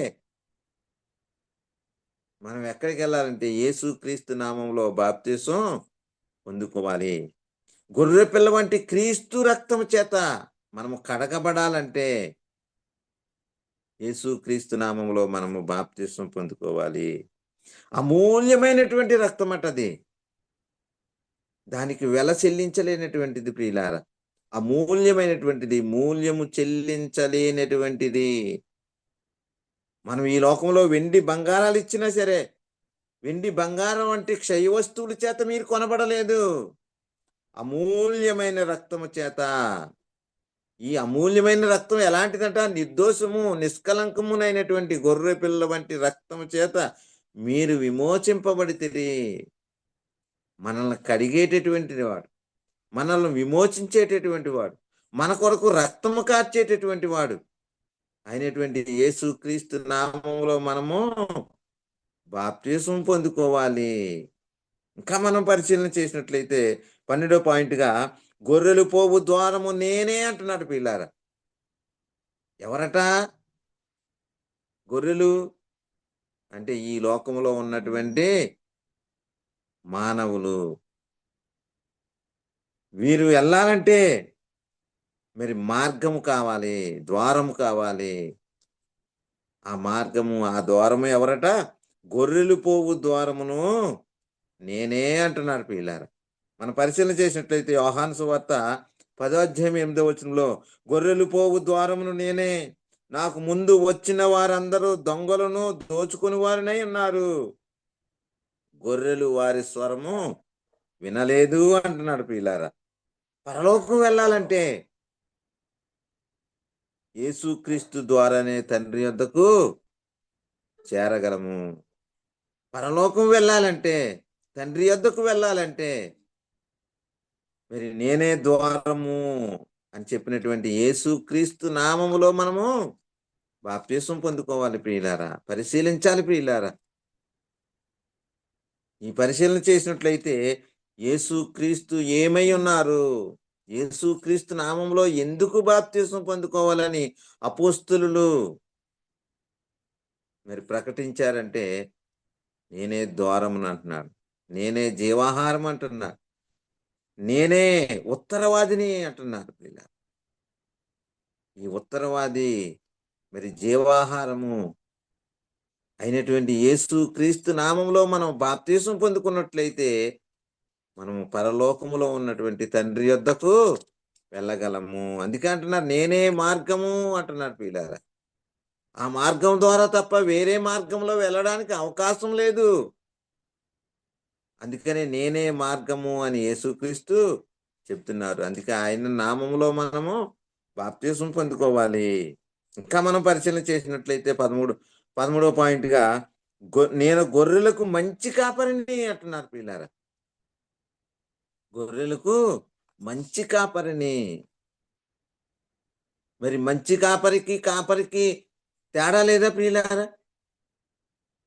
మనం ఎక్కడికి వెళ్ళాలంటే యేసుక్రీస్తు నామంలో బాప్తిసం పొందుకోవాలి. గొర్రెపిల్ల వంటి క్రీస్తు రక్తము చేత మనము కడగబడాలంటే యేసుక్రీస్తు నామంలో మనము బాప్తిసం పొందుకోవాలి. అమూల్యమైనటువంటి రక్తం అటది, దానికి వెల చెల్లించలేనటువంటిది. ప్రియులారా, అమూల్యమైనటువంటిది, మూల్యము చెల్లించలేనటువంటిది. మనం ఈ లోకంలో వెండి బంగారాలు ఇచ్చినా సరే, వెండి బంగారం వంటి క్షయ వస్తువుల చేత మీరు కొనబడలేదు, అమూల్యమైన రక్తము చేత. ఈ అమూల్యమైన రక్తం ఎలాంటిదంట? నిర్దోషము నిష్కలంకమునైనటువంటి గొర్రె పిల్ల వంటి రక్తము చేత మీరు విమోచింపబడితిరి. మనల్ని కడిగేటటువంటి వాడు, మనల్ని విమోచించేటటువంటి వాడు, మన కొరకు రక్తము కార్చేటటువంటి వాడు అయినటువంటి యేసుక్రీస్తు నామములో మనము బాప్తిసం పొందుకోవాలి. ఇంకా మనం పరిశీలన చేసినట్లయితే 12వ పాయింట్గా, గొర్రెలు పోవు ద్వారము నేనే అంటున్నాడు. పిల్లారా, ఎవరట గొర్రెలు అంటే? ఈ లోకంలో ఉన్నటువంటి మానవులు. వీరు వెళ్ళాలంటే మరి మార్గము కావాలి, ద్వారము కావాలి. ఆ మార్గము, ఆ ద్వారము ఎవరట? గొర్రెలు పోవు ద్వారమును నేనే అంటున్నాడు. పిల్లారా, మనం పరిశీలన చేసినట్లయితే యోహాను సువార్త 10వ అధ్యాయం 8వ వచనంలో, గొర్రెలు పోవు ద్వారమును నేనే, నాకు ముందు వచ్చిన వారందరూ దొంగలను దోచుకుని వారినై ఉన్నారు, గొర్రెలు వారి స్వరము వినలేదు అంటున్నాడు. పిల్లారా, పరలోకం వెళ్ళాలంటే యేసుక్రీస్తు ద్వారానే తండ్రి వద్దకు చేరగలము. పరలోకం వెళ్ళాలంటే, తండ్రి వద్దకు వెళ్ళాలంటే మరి నేనే ద్వారము అని చెప్పినటువంటి యేసుక్రీస్తు నామములో మనము బాప్తిసం పొందుకోవాలి. ప్రియులారా, పరిశీలించాలి. ప్రియులారా, ఈ పరిశీలన చేసినట్లయితే యేసుక్రీస్తు ఏమై ఉన్నారు, యేసుక్రీస్తు నామంలో ఎందుకు బాప్తిసం పొందుకోవాలని అపోస్తలులు మరి ప్రకటించారంటే, నేనే ద్వారమును అంటున్నాడు. నేనే జీవాహారం అంటున్నాడు. నేనే ఉత్తరవాదిని అంటున్నారు ప్రియులారా. ఈ ఉత్తరవాది మరి జీవాహారము అయినటువంటి యేసు క్రీస్తు నామంలో మనం బాప్తీసం పొందుకున్నట్లయితే మనము పరలోకములో ఉన్నటువంటి తండ్రి యొద్దకు వెళ్ళగలము. అందుకే అంటున్నారు నేనే మార్గము అంటున్నారు ప్రియులారా. ఆ మార్గం ద్వారా తప్ప వేరే మార్గంలో వెళ్ళడానికి అవకాశం లేదు. అందుకనే నేనే మార్గము అని యేసుక్రీస్తు చెప్తున్నారు. అందుకే ఆయన నామములో మనము బాప్తీసం పొందుకోవాలి. ఇంకా మనం పరిశీలన చేసినట్లయితే 13వ పాయింట్గా నేను గొర్రెలకు మంచి కాపరిని అంటున్నారు ప్రియులారా. గొర్రెలకు మంచి కాపరిని. మరి మంచి కాపరికి తేడా లేదా ప్రియులారా?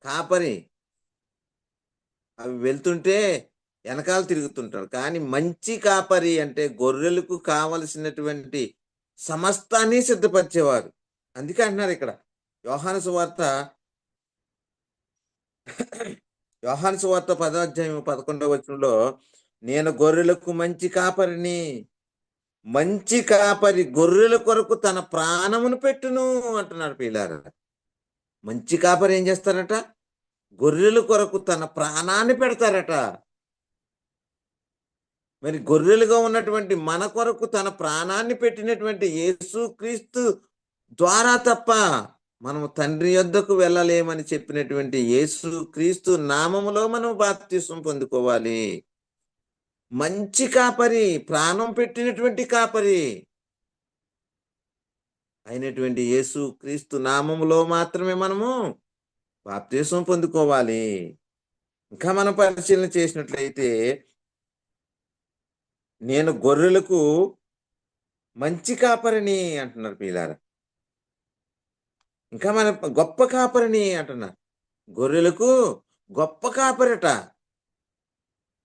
కాపరి అవి వెళ్తుంటే వెనకాల తిరుగుతుంటాడు. కానీ మంచి కాపరి అంటే గొర్రెలకు కావలసినటువంటి సమస్తాన్ని సిద్ధపరిచేవారు. అందుకే అంటున్నారు ఇక్కడ యోహాను సువార్త 10వ అధ్యాయం 11వ వచనంలో నేను గొర్రెలకు మంచి కాపరిని. మంచి కాపరి గొర్రెల కొరకు తన ప్రాణమును పెట్టును అంటున్నాడు ప్రియులారా. మంచి కాపరి ఏం చేస్తారట? గొర్రెల కొరకు తన ప్రాణాన్ని పెడతారట. మరి గొర్రెలుగా ఉన్నటువంటి మన కొరకు తన ప్రాణాన్ని పెట్టినటువంటి యేసుక్రీస్తు ద్వారా తప్ప మనము తండ్రి యొద్దకు వెళ్ళలేమని చెప్పినటువంటి యేసుక్రీస్తు నామములో మనం బాప్తిసం పొందుకోవాలి. మంచి కాపరి, ప్రాణం పెట్టినటువంటి కాపరి అయినటువంటి యేసుక్రీస్తు నామములో మాత్రమే మనము బాప్తిసం పొందుకోవాలి. ఇంకా మనం పరిశీలన చేసినట్లయితే నేను గొర్రెలకు మంచి కాపరిని అంటున్నారు ప్రియులారా. ఇంకా మన గొప్ప కాపరిని అంటున్నారు. గొర్రెలకు గొప్ప కాపరట.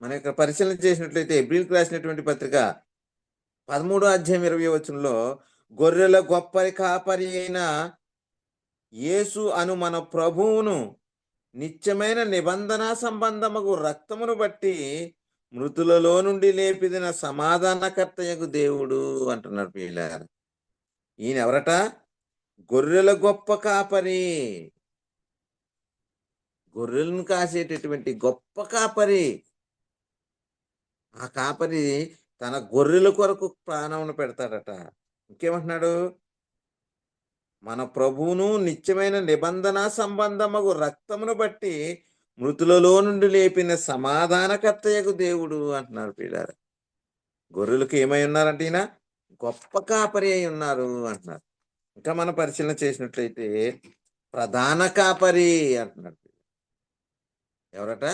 మన యొక్క పరిశీలన చేసినట్లయితే హెబ్రీయులకు రాసినటువంటి పత్రిక 13వ అధ్యాయం 20వ వచనంలో గొర్రెల గొప్ప కాపరి అయిన యేసు అను మన ప్రభువును నిత్యమైన నిబంధన సంబంధముగు రక్తమును బట్టి మృతులలో నుండి లేపిదిన సమాధానకర్తయగు దేవుడు అంటున్నారు ప్రియులారా. ఈయన ఎవరట? గొర్రెల గొప్ప కాపరి. గొర్రెలను కాసేటటువంటి గొప్ప కాపరి. ఆ కాపరి తన గొర్రెల కొరకు ప్రాణమును పెడతాడట. ఇంకేమంటున్నాడు? మన ప్రభువును నిత్యమైన నిబంధన సంబంధముగు రక్తమును బట్టి మృతులలో నుండి లేపిన సమాధానకర్తయగు దేవుడు అంటున్నారు ప్రియులారా. గొర్రెలకు ఏమై ఉన్నారంటే ఈయన గొప్ప కాపరి అయి ఉన్నారు అంటున్నారు. ఇంకా మనం పరిశీలన చేసినట్లయితే ప్రధాన కాపరి అంటున్నాడు. ఎవరట?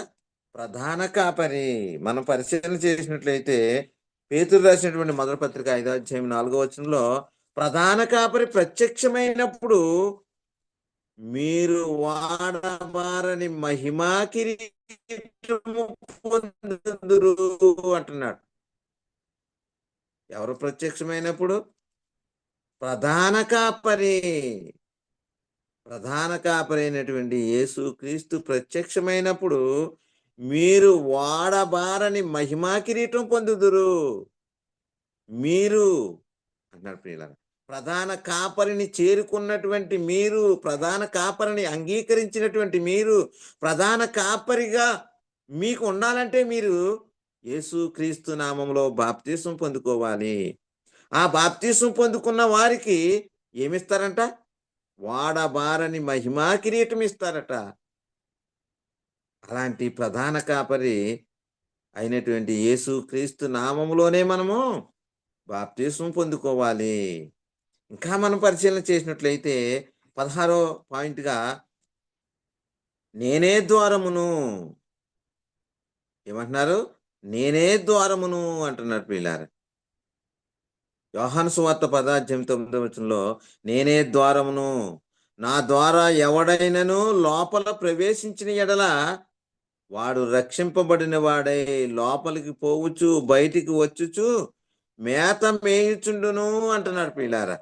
ప్రధాన కాపరి. మనం పరిశీలన చేసినట్లయితే పేతురు రాసినటువంటి మొదటి పత్రిక 5వ అధ్యాయం 4వ వచనంలో ప్రధాన కాపరి ప్రత్యక్షమైనప్పుడు మీరు వాడబారని మహిమా కిరీటము పొందుదురు అంటున్నాడు. ఎవరు ప్రత్యక్షమైనప్పుడు? ప్రధాన కాపరి. ప్రధాన కాపరి అయినటువంటి యేసుక్రీస్తు ప్రత్యక్షమైనప్పుడు మీరు వాడబారని మహిమా కిరీటం పొందుదురు. మీరు అన్నాడు ప్రియులారా. ప్రధాన కాపరిని చేరుకున్నటువంటి మీరు, ప్రధాన కాపరిని అంగీకరించినటువంటి మీరు, ప్రధాన కాపరిగా మీకు ఉండాలంటే మీరు యేసుక్రీస్తు నామంలో బాప్తీసం పొందుకోవాలి. ఆ బాప్తీసం పొందుకున్న వారికి ఏమిస్తారంట? వాడబారని మహిమా కిరీటం ఇస్తారట. అలాంటి ప్రధాన కాపరి అయినటువంటి యేసుక్రీస్తు నామములోనే మనము బాప్తీసం పొందుకోవాలి. ఇంకా మనం పరిశీలన చేసినట్లయితే 16వ పాయింట్గా నేనే ద్వారమును. ఏమంటున్నారు? నేనే ద్వారమును అంటున్నారు ప్రియులారా. యోహాను సువార్త 10వ అధ్యాయం 9వ వచనంలో నేనే ద్వారమును, నా ద్వారా ఎవడైనను లోపల ప్రవేశించిన ఎడల వాడు రక్షింపబడిన వాడై లోపలికి పోవచ్చు బయటికి వచ్చుచు మేత మేయుచుండును అంటున్నాడు ప్రియులారా.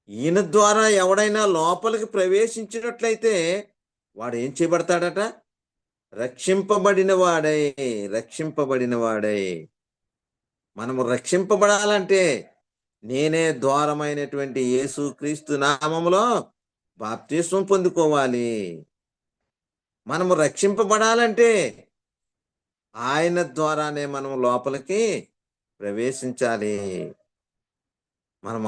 ఈయన ద్వారా ఎవడైనా లోపలికి ప్రవేశించినట్లయితే వాడు ఏం చేయబడతాడట? రక్షింపబడిన వాడై, రక్షింపబడిన వాడై. మనము రక్షింపబడాలంటే నేనే ద్వారమైనటువంటి యేసు క్రీస్తు నామములో బాప్తిస్మం పొందుకోవాలి. మనము రక్షింపబడాలంటే ఆయన ద్వారానే మనం లోపలికి ప్రవేశించాలి.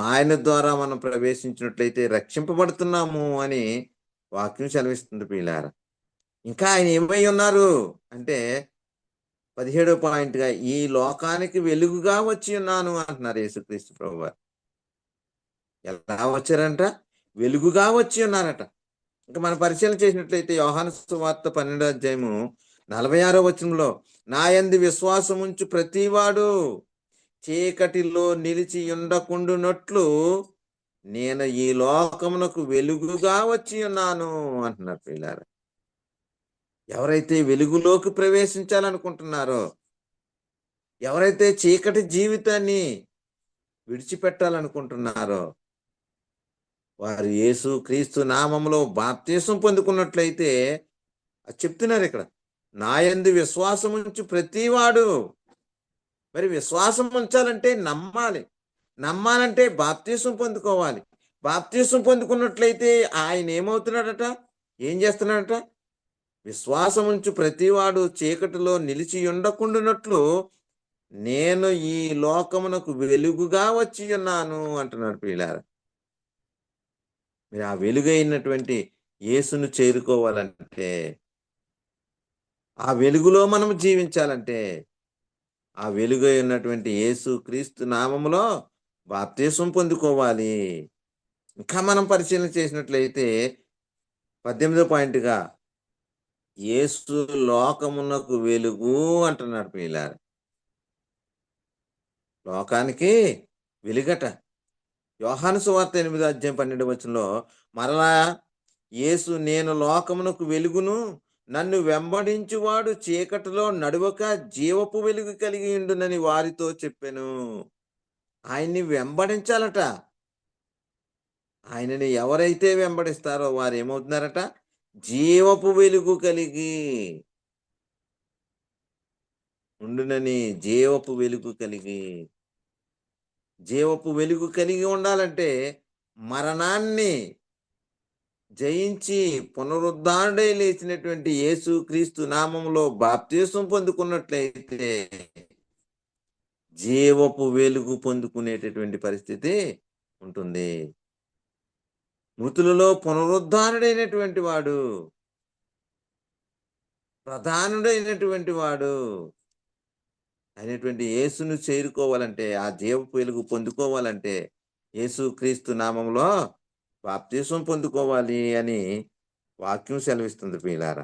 ఆయన ద్వారా మనం ప్రవేశించినట్లయితే రక్షింపబడుతున్నాము అని వాక్యం సెలవిస్తుంది ప్రియులారా. ఇంకా ఆయన ఏమై ఉన్నారు అంటే 17వ పాయింట్‌గా ఈ లోకానికి వెలుగుగా వచ్చి ఉన్నాను అంటున్నారు యేసుక్రీస్తు ప్రభువారు. ఎలా వచ్చారంట? వెలుగుగా వచ్చి ఉన్నారట. ఇంక మనం పరిశీలన చేసినట్లయితే యోహాను సువార్త 12వ అధ్యాయము 46వ వచనంలో నా యందు విశ్వాసముంచు ప్రతివాడు చీకటిలో నిలిచి ఉండకుండునట్లు నేను ఈ లోకమునకు వెలుగుగా వచ్చి ఉన్నాను అంటున్నారు ప్రియులారా. ఎవరైతే వెలుగులోకి ప్రవేశించాలనుకుంటున్నారో, ఎవరైతే చీకటి జీవితాన్ని విడిచిపెట్టాలనుకుంటున్నారో, వారు యేసు క్రీస్తు నామములో బాప్తిసం పొందుకున్నట్లయితే అది చెప్తున్నారు ఇక్కడ. నా యందు విశ్వాసం ఉంచు ప్రతివాడు. మరి విశ్వాసం ఉంచాలంటే నమ్మాలి. నమ్మాలంటే బాప్తిసం పొందుకోవాలి. బాప్తిసం పొందుకున్నట్లయితే ఆయన ఏమవుతున్నాడట? ఏం చేస్తున్నాడట? విశ్వాసం ఉంచు ప్రతివాడు చీకటిలో నిలిచి ఉండకుండునట్లు నేను ఈ లోకమునకు వెలుగుగా వచ్చి ఉన్నాను అంటున్నాడు ప్రియులారా. మీరు ఆ వెలుగైనటువంటి యేసును చేరుకోవాలంటే, ఆ వెలుగులో మనం జీవించాలంటే, ఆ వెలుగై ఉన్నటువంటి యేసు క్రీస్తు నామములో బాప్తిసం పొందుకోవాలి. ఇంకా మనం పరిశీలన చేసినట్లయితే 18వ పాయింట్‌గా యేసు లోకమునకు వెలుగు అంటున్నాడు ప్రియులారా. లోకానికి వెలుగట. యోహాను సువార్త 8వ అధ్యాయం 12వ వచనంలో మరలా యేసు నేను లోకమునకు వెలుగును, నన్ను వెంబడించువాడు చీకటిలో నడవక జీవపు వెలుగు కలిగి ఉండునని వారితో చెప్పెను. ఆయన్ని వెంబడించాలట. ఆయనని ఎవరైతే వెంబడిస్తారో వారు ఏమవుతున్నారట? జీవపు వెలుగు కలిగి ఉండునని, జీవపు వెలుగు కలిగి. జీవపు వెలుగు కలిగి ఉండాలంటే మరణాన్ని జయించి పునరుద్ధారుడై లేచినటువంటి యేసు క్రీస్తు నామములో బాప్తిసం పొందుకున్నట్లయితే జీవపు వెలుగు పొందుకునేటటువంటి పరిస్థితి ఉంటుంది. మృతులలో పునరుద్ధారుడైనటువంటి వాడు, ప్రధానుడైనటువంటి వాడు అయినటువంటి యేసును చేరుకోవాలంటే, ఆ జీవపు వెలుగు పొందుకోవాలంటే యేసు క్రీస్తు నామంలో బాప్తిసం పొందుకోవాలి అని వాక్యం సెలవిస్తుంది ప్రియులారా.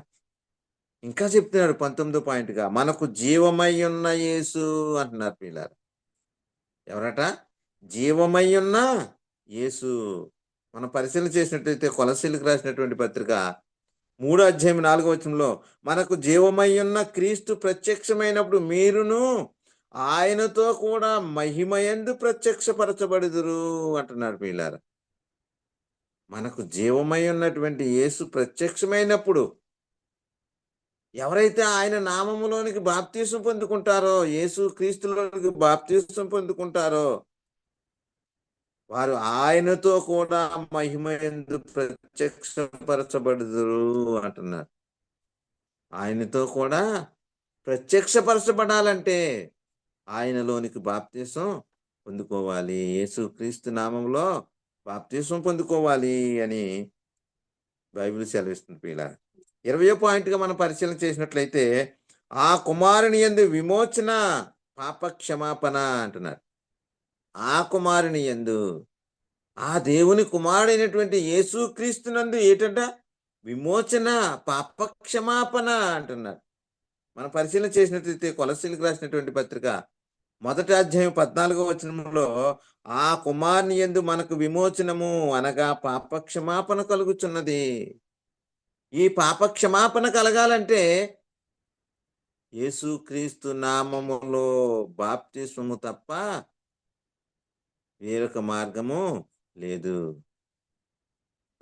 ఇంకా చెప్తున్నాడు 19వ పాయింట్‌గా మనకు జీవమై ఉన్న యేసు అంటున్నారు ప్రియులారా. ఎవరట? జీవమై ఉన్న యేసు. మనం పరిశీలన చేసినట్లయితే కొలస్సీలకు రాసినటువంటి పత్రిక 3వ అధ్యాయం 4వ వచనంలో మనకు జీవమై ఉన్న క్రీస్తు ప్రత్యక్షమైనప్పుడు మీరును ఆయనతో కూడా మహిమయందు ప్రత్యక్షపరచబడుదురు అంటున్నాడు ప్రియులారా. మనకు జీవమై ఉన్నటువంటి యేసు ప్రత్యక్షమైనప్పుడు ఎవరైతే ఆయన నామములోనికి బాప్తిసం పొందుకుంటారో, యేసు క్రీస్తులోనికి బాప్తిసం పొందుకుంటారో వారు ఆయనతో కూడా మహిమయందు ప్రత్యక్షపరచబడుదురు అంటున్నారు. ఆయనతో కూడా ప్రత్యక్షపరచబడాలంటే ఆయనలోనికి బాప్తిసం పొందుకోవాలి. యేసు క్రీస్తు నామంలో బాప్తిసం పొందుకోవాలి అని బైబిల్ సెలవిస్తుంది ప్రియులారా. 20వ పాయింట్‌గా మనం పరిశీలన చేసినట్లయితే ఆ కుమారుని యందు విమోచన, పాప క్షమాపణ అంటున్నారు. ఆ కుమారుని యందు, ఆ దేవుని కుమారుడైనటువంటి యేసు క్రీస్తునందు ఏంటంట? విమోచన, పాప క్షమాపణ అంటున్నారు. మనం పరిశీలన చేసినట్లయితే కొలస్సీలకు రాసినటువంటి పత్రిక 1వ అధ్యాయం 14వ వచనంలో ఆ కుమారుని యందు మనకు విమోచనము అనగా పాప క్షమాపణ కలుగుచున్నది. ఈ పాప క్షమాపణ కలగాలంటే యేసు క్రీస్తు నామములో బాప్తిస్మము తప్ప వేరొక మార్గము లేదు.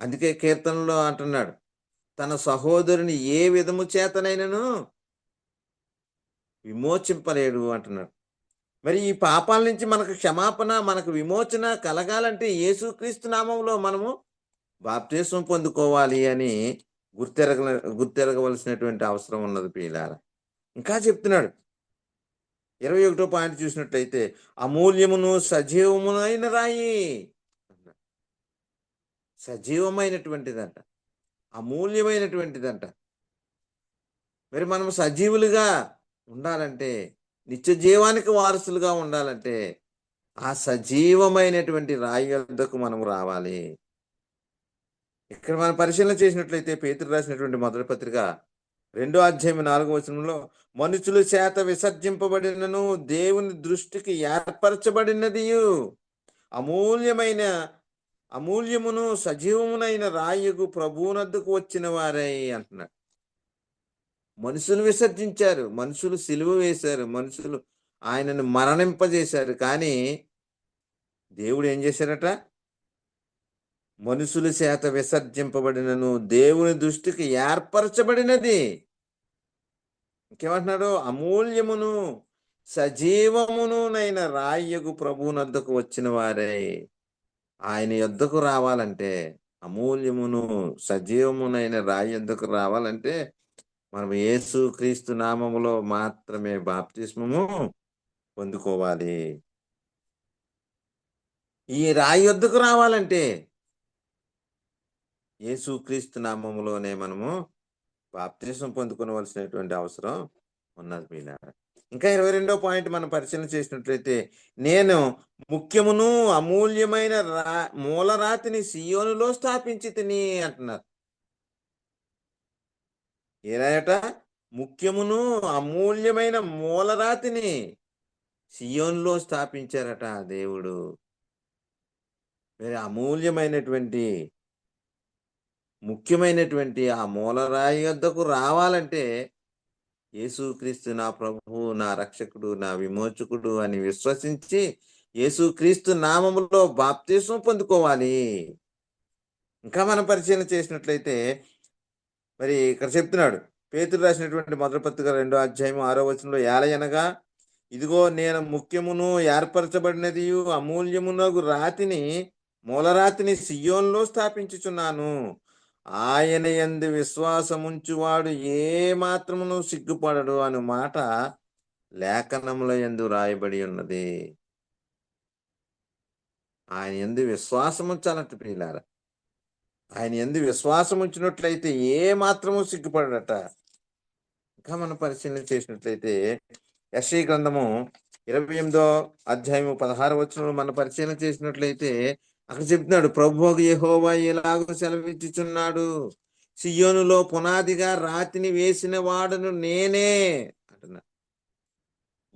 అందుకే కీర్తనలో అంటున్నాడు, తన సహోదరుని ఏ విధము చేతనైనను విమోచింపలేడు అంటున్నాడు. మరి ఈ పాపాల నుంచి మనకు క్షమాపణ, మనకు విమోచన కలగాలంటే యేసుక్రీస్తు నామంలో మనము బాప్తిస్మం పొందుకోవాలి అని గుర్తెరగ గుర్తెరగవలసినటువంటి అవసరం ఉన్నది ప్రియులారా. ఇంకా చెప్తున్నాడు 21వ పాయింట్ చూసినట్లయితే, అమూల్యమును సజీవమునైన రాయి. సజీవమైనటువంటిదంట, అమూల్యమైనటువంటిదంట. మరి మనం సజీవులుగా ఉండాలంటే, నిత్య జీవానికి వారసులుగా ఉండాలంటే, ఆ సజీవమైనటువంటి రాయి వద్దకు మనం రావాలి. ఇక్కడ మనం పరిశీలన చేసినట్లయితే పేతురు రాసినటువంటి మొదటి పత్రిక 2వ అధ్యాయం 4వ వచనంలో, మనుషుల చేత విసర్జింపబడినను దేవుని దృష్టికి ఏర్పరచబడినదియు అమూల్యమైన అమూల్యమును సజీవమునైన రాయగు ప్రభువునద్దకు వచ్చిన వారై అంటున్నాడు. మనుషులు విసర్జించారు, మనుషులు సిలువ వేశారు, మనుషులు ఆయనను మరణింపజేశారు. కానీ దేవుడు ఏం చేశారట? మనుషుల చేత విసర్జింపబడినను దేవుని దృష్టికి ఏర్పరచబడినది. ఇంకేమంటున్నాడు? అమూల్యమును సజీవమునునైన రాయగు ప్రభువునద్దకు వచ్చిన వారే. ఆయన యొద్దకు రావాలంటే, అమూల్యమును సజీవమునైన రాయి యొద్దకు రావాలంటే మనం యేసు క్రీస్తు నామములో మాత్రమే బాప్తిస్మము పొందుకోవాలి. ఈ రాయి యొద్దకు రావాలంటే యేసు క్రీస్తు నామములోనే మనము బాప్తిస్మం పొందుకోవలసినటువంటి అవసరం ఉన్నది ప్రియులారా. ఇంకా 22వ పాయింట్ మనం పరిశీలన చేసినట్లయితే, నేను ముఖ్యమును అమూల్యమైన మూలరాతిని సియోనులో స్థాపించి తిని అంటున్నారు. ఏరాయట? ముఖ్యమును అమూల్యమైన మూలరాతిని సియోనులో స్థాపించారట దేవుడు. మరి అమూల్యమైనటువంటి ముఖ్యమైనటువంటి ఆ మూలరాయి వద్దకు రావాలంటే యేసుక్రీస్తు నా ప్రభువు, నా రక్షకుడు, నా విమోచకుడు అని విశ్వసించి యేసుక్రీస్తు నామములో బాప్తిస్మం పొందుకోవాలి. ఇంకా మనం పరిశీలన చేసినట్లయితే మరి ఇక్కడ చెప్తున్నాడు, పేతురు రాసినటువంటి మొదటి పత్రిక 2వ అధ్యాయం 6వ వచనంలో, ఏలయనగా ఇదిగో నేను ముఖ్యమును ఏర్పరచబడినది అమూల్యమునగు రాతిని మూలరాతిని సియోన్లో స్థాపించుచున్నాను. ఆయన యందు విశ్వాసముంచువాడు ఏ మాత్రమును సిగ్గుపడడు అను మాట లేఖనముల యందు రాయబడి ఉన్నది. ఆయన యందు విశ్వాసముంచాలంట ప్రియులారా. ఆయన యందు విశ్వాసముంచినట్లయితే ఏ మాత్రము సిగ్గుపడట. ఇంకా మనం పరిశీలన చేసినట్లయితే యెషయా గ్రంథము 28వ అధ్యాయము 16వ వచనంలో మనం పరిశీలన చేసినట్లయితే అక్కడ చెప్తున్నాడు, ప్రభువు యెహోవా ఎలాగో సెలవిచ్చుచున్నాడు, సియోనులో పునాదిగా రాతిని వేసిన వాడను నేనే అంటున్నా.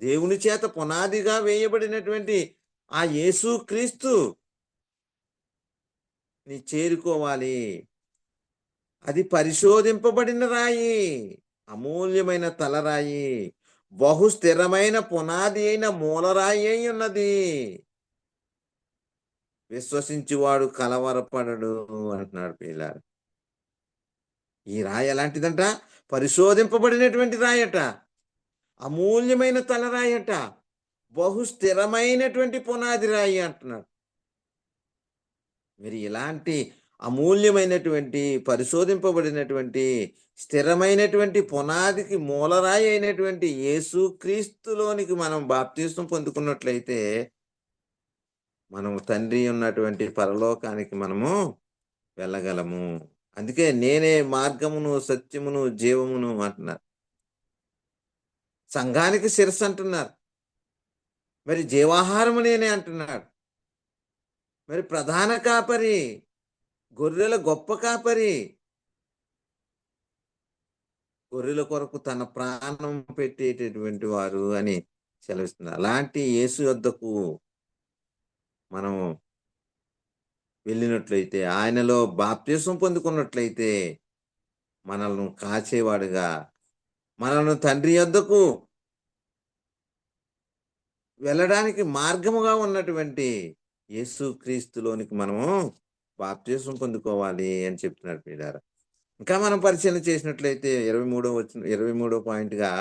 దేవుని చేత పునాదిగా వేయబడినటువంటి ఆ యేసుక్రీస్తు ని చేరుకోవాలి. అది పరిశోధింపబడిన రాయి, అమూల్యమైన తలరాయి, బహు స్థిరమైన పునాది అయిన మూలరాయి అయి ఉన్నది. విశ్వసించువాడు కలవరపడడు అంటున్నాడు పిల్లారు. ఈ రాయి ఎలాంటిదంట? పరిశోధింపబడినటువంటి రాయట, అమూల్యమైన తలరాయట, బహు స్థిరమైనటువంటి పునాది రాయి అంటున్నాడు. మరి ఇలాంటి అమూల్యమైనటువంటి పరిశోధింపబడినటువంటి స్థిరమైనటువంటి పునాదికి మూలరాయి అయినటువంటి యేసుక్రీస్తులోనికి మనం బాప్తిస్మం పొందుకున్నట్లయితే మనం తండ్రి ఉన్నటువంటి పరలోకానికి మనము వెళ్ళగలము. అందుకే నేనే మార్గమును సత్యమును జీవమును అంటున్నారు. సంఘానికి శిరస్సు అంటున్నారు, మరి జీవాహారము నేనే అంటున్నాడు. మరి ప్రధాన కాపరి, గొర్రెల గొప్ప కాపరి, గొర్రెల కొరకు తన ప్రాణం పెట్టేటటువంటి వారు అని సెలవిస్తున్నారు. అలాంటి యేసు వద్దకు మనం వెళ్ళినట్లయితే, ఆయనలో బాప్తిస్మం పొందుకున్నట్లయితే మనల్ని కాచేవాడుగా, మనల్ని తండ్రి యొద్దకు వెళ్ళడానికి మార్గముగా ఉన్నటువంటి యేసుక్రీస్తులోనికి మనము బాప్తిస్మం పొందుకోవాలి అని చెప్తున్నాడు ప్రియులారా. ఇంకా మనం పరిశీలన చేసినట్లయితే 23వ పాయింట్‌గా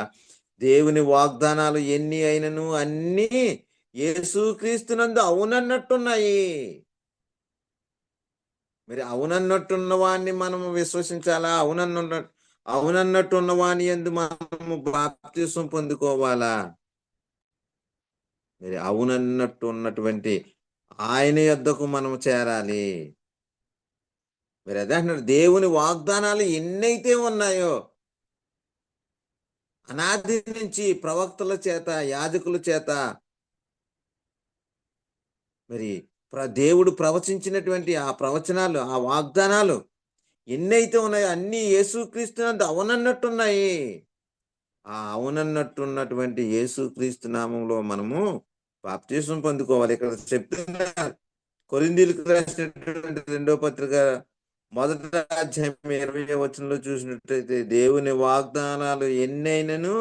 దేవుని వాగ్దానాలు ఎన్ని అయినను అన్నీ యేసుక్రీస్తునందు అవునన్నట్టున్నాయి. మరి అవునన్నట్టున్న వాడిని మనము విశ్వసించాలా? అవునన్నట్టున్న వాని యందు మనము బాప్తిసం పొందుకోవాలా? మరి అవునన్నట్టు ఉన్నటువంటి ఆయన యొద్దకు మనము చేరాలి. మరి అదే అంటున్నాడు, దేవుని వాగ్దానాలు ఎన్నైతే ఉన్నాయో అనాది నుంచి ప్రవక్తల చేత, యాజకుల చేత మరి దేవుడు ప్రవచించినటువంటి ఆ ప్రవచనాలు, ఆ వాగ్దానాలు ఎన్నైతే ఉన్నాయో అన్నీ యేసుక్రీస్తునందు అవునన్నట్టున్నాయి. ఆ అవునన్నట్టున్నటువంటి యేసుక్రీస్తు నామంలో మనము బాప్తిసం పొందుకోవాలి. ఇక్కడ చెప్తున్నారు, కొరింథీయులకు రాసినటువంటి 2వ పత్రిక 1వ అధ్యాయం 20వ వచనంలో చూసినట్టయితే, దేవుని వాగ్దానాలు ఎన్నైనను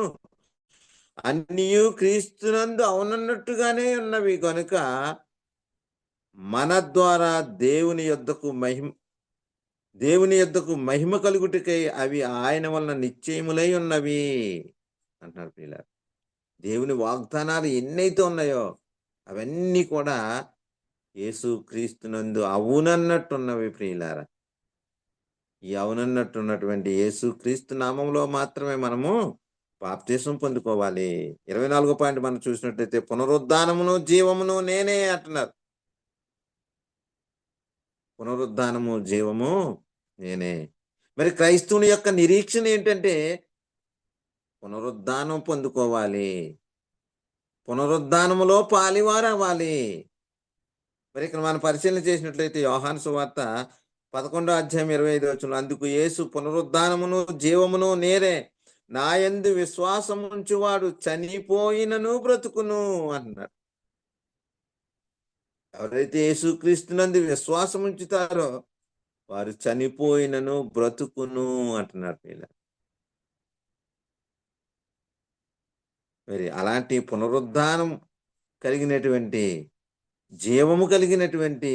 అన్నియు క్రీస్తునందు అవునన్నట్టుగానే ఉన్నవి గనుక మన ద్వారా దేవుని యొద్దకు మహిమ కలుగుటకై అవి ఆయన వలన నిశ్చయములై ఉన్నవి అంటున్నారు ప్రియులారా. దేవుని వాగ్దానాలు ఎన్నైతే ఉన్నాయో అవన్నీ కూడా యేసుక్రీస్తునందు అవునన్నట్టున్నవి ప్రియులారా. ఈ అవునన్నట్టున్నటువంటి యేసుక్రీస్తు నామంలో మాత్రమే మనము బాప్తిసం పొందుకోవాలి. 24వ పాయింట్ మనం చూసినట్లయితే, పునరుద్ధానమును జీవమును నేనే అంటున్నారు. పునరుద్ధానము జీవము నేనే. మరి క్రైస్తవుని యొక్క నిరీక్షణ ఏంటంటే పునరుద్ధానం పొందుకోవాలి. పునరుద్ధానములో పాలివారవ్వాలి. మరి ఇక్కడ మనం పరిశీలన చేసినట్లయితే యోహాను సువార్త 11వ అధ్యాయం 25వ వచనంలో, అందుకు యేసు పునరుద్ధానమును జీవమును నేనే, నా యందు విశ్వాసముంచువాడు చనిపోయినను బ్రతుకును అన్నాడు. ఎవరైతే యేసుక్రీస్తునందు విశ్వాసం ఉంచుతారో వారు చనిపోయినను బ్రతుకును అంటున్నారు వీళ్ళ. మరి అలాంటి పునరుద్ధానం కలిగినటువంటి, జీవము కలిగినటువంటి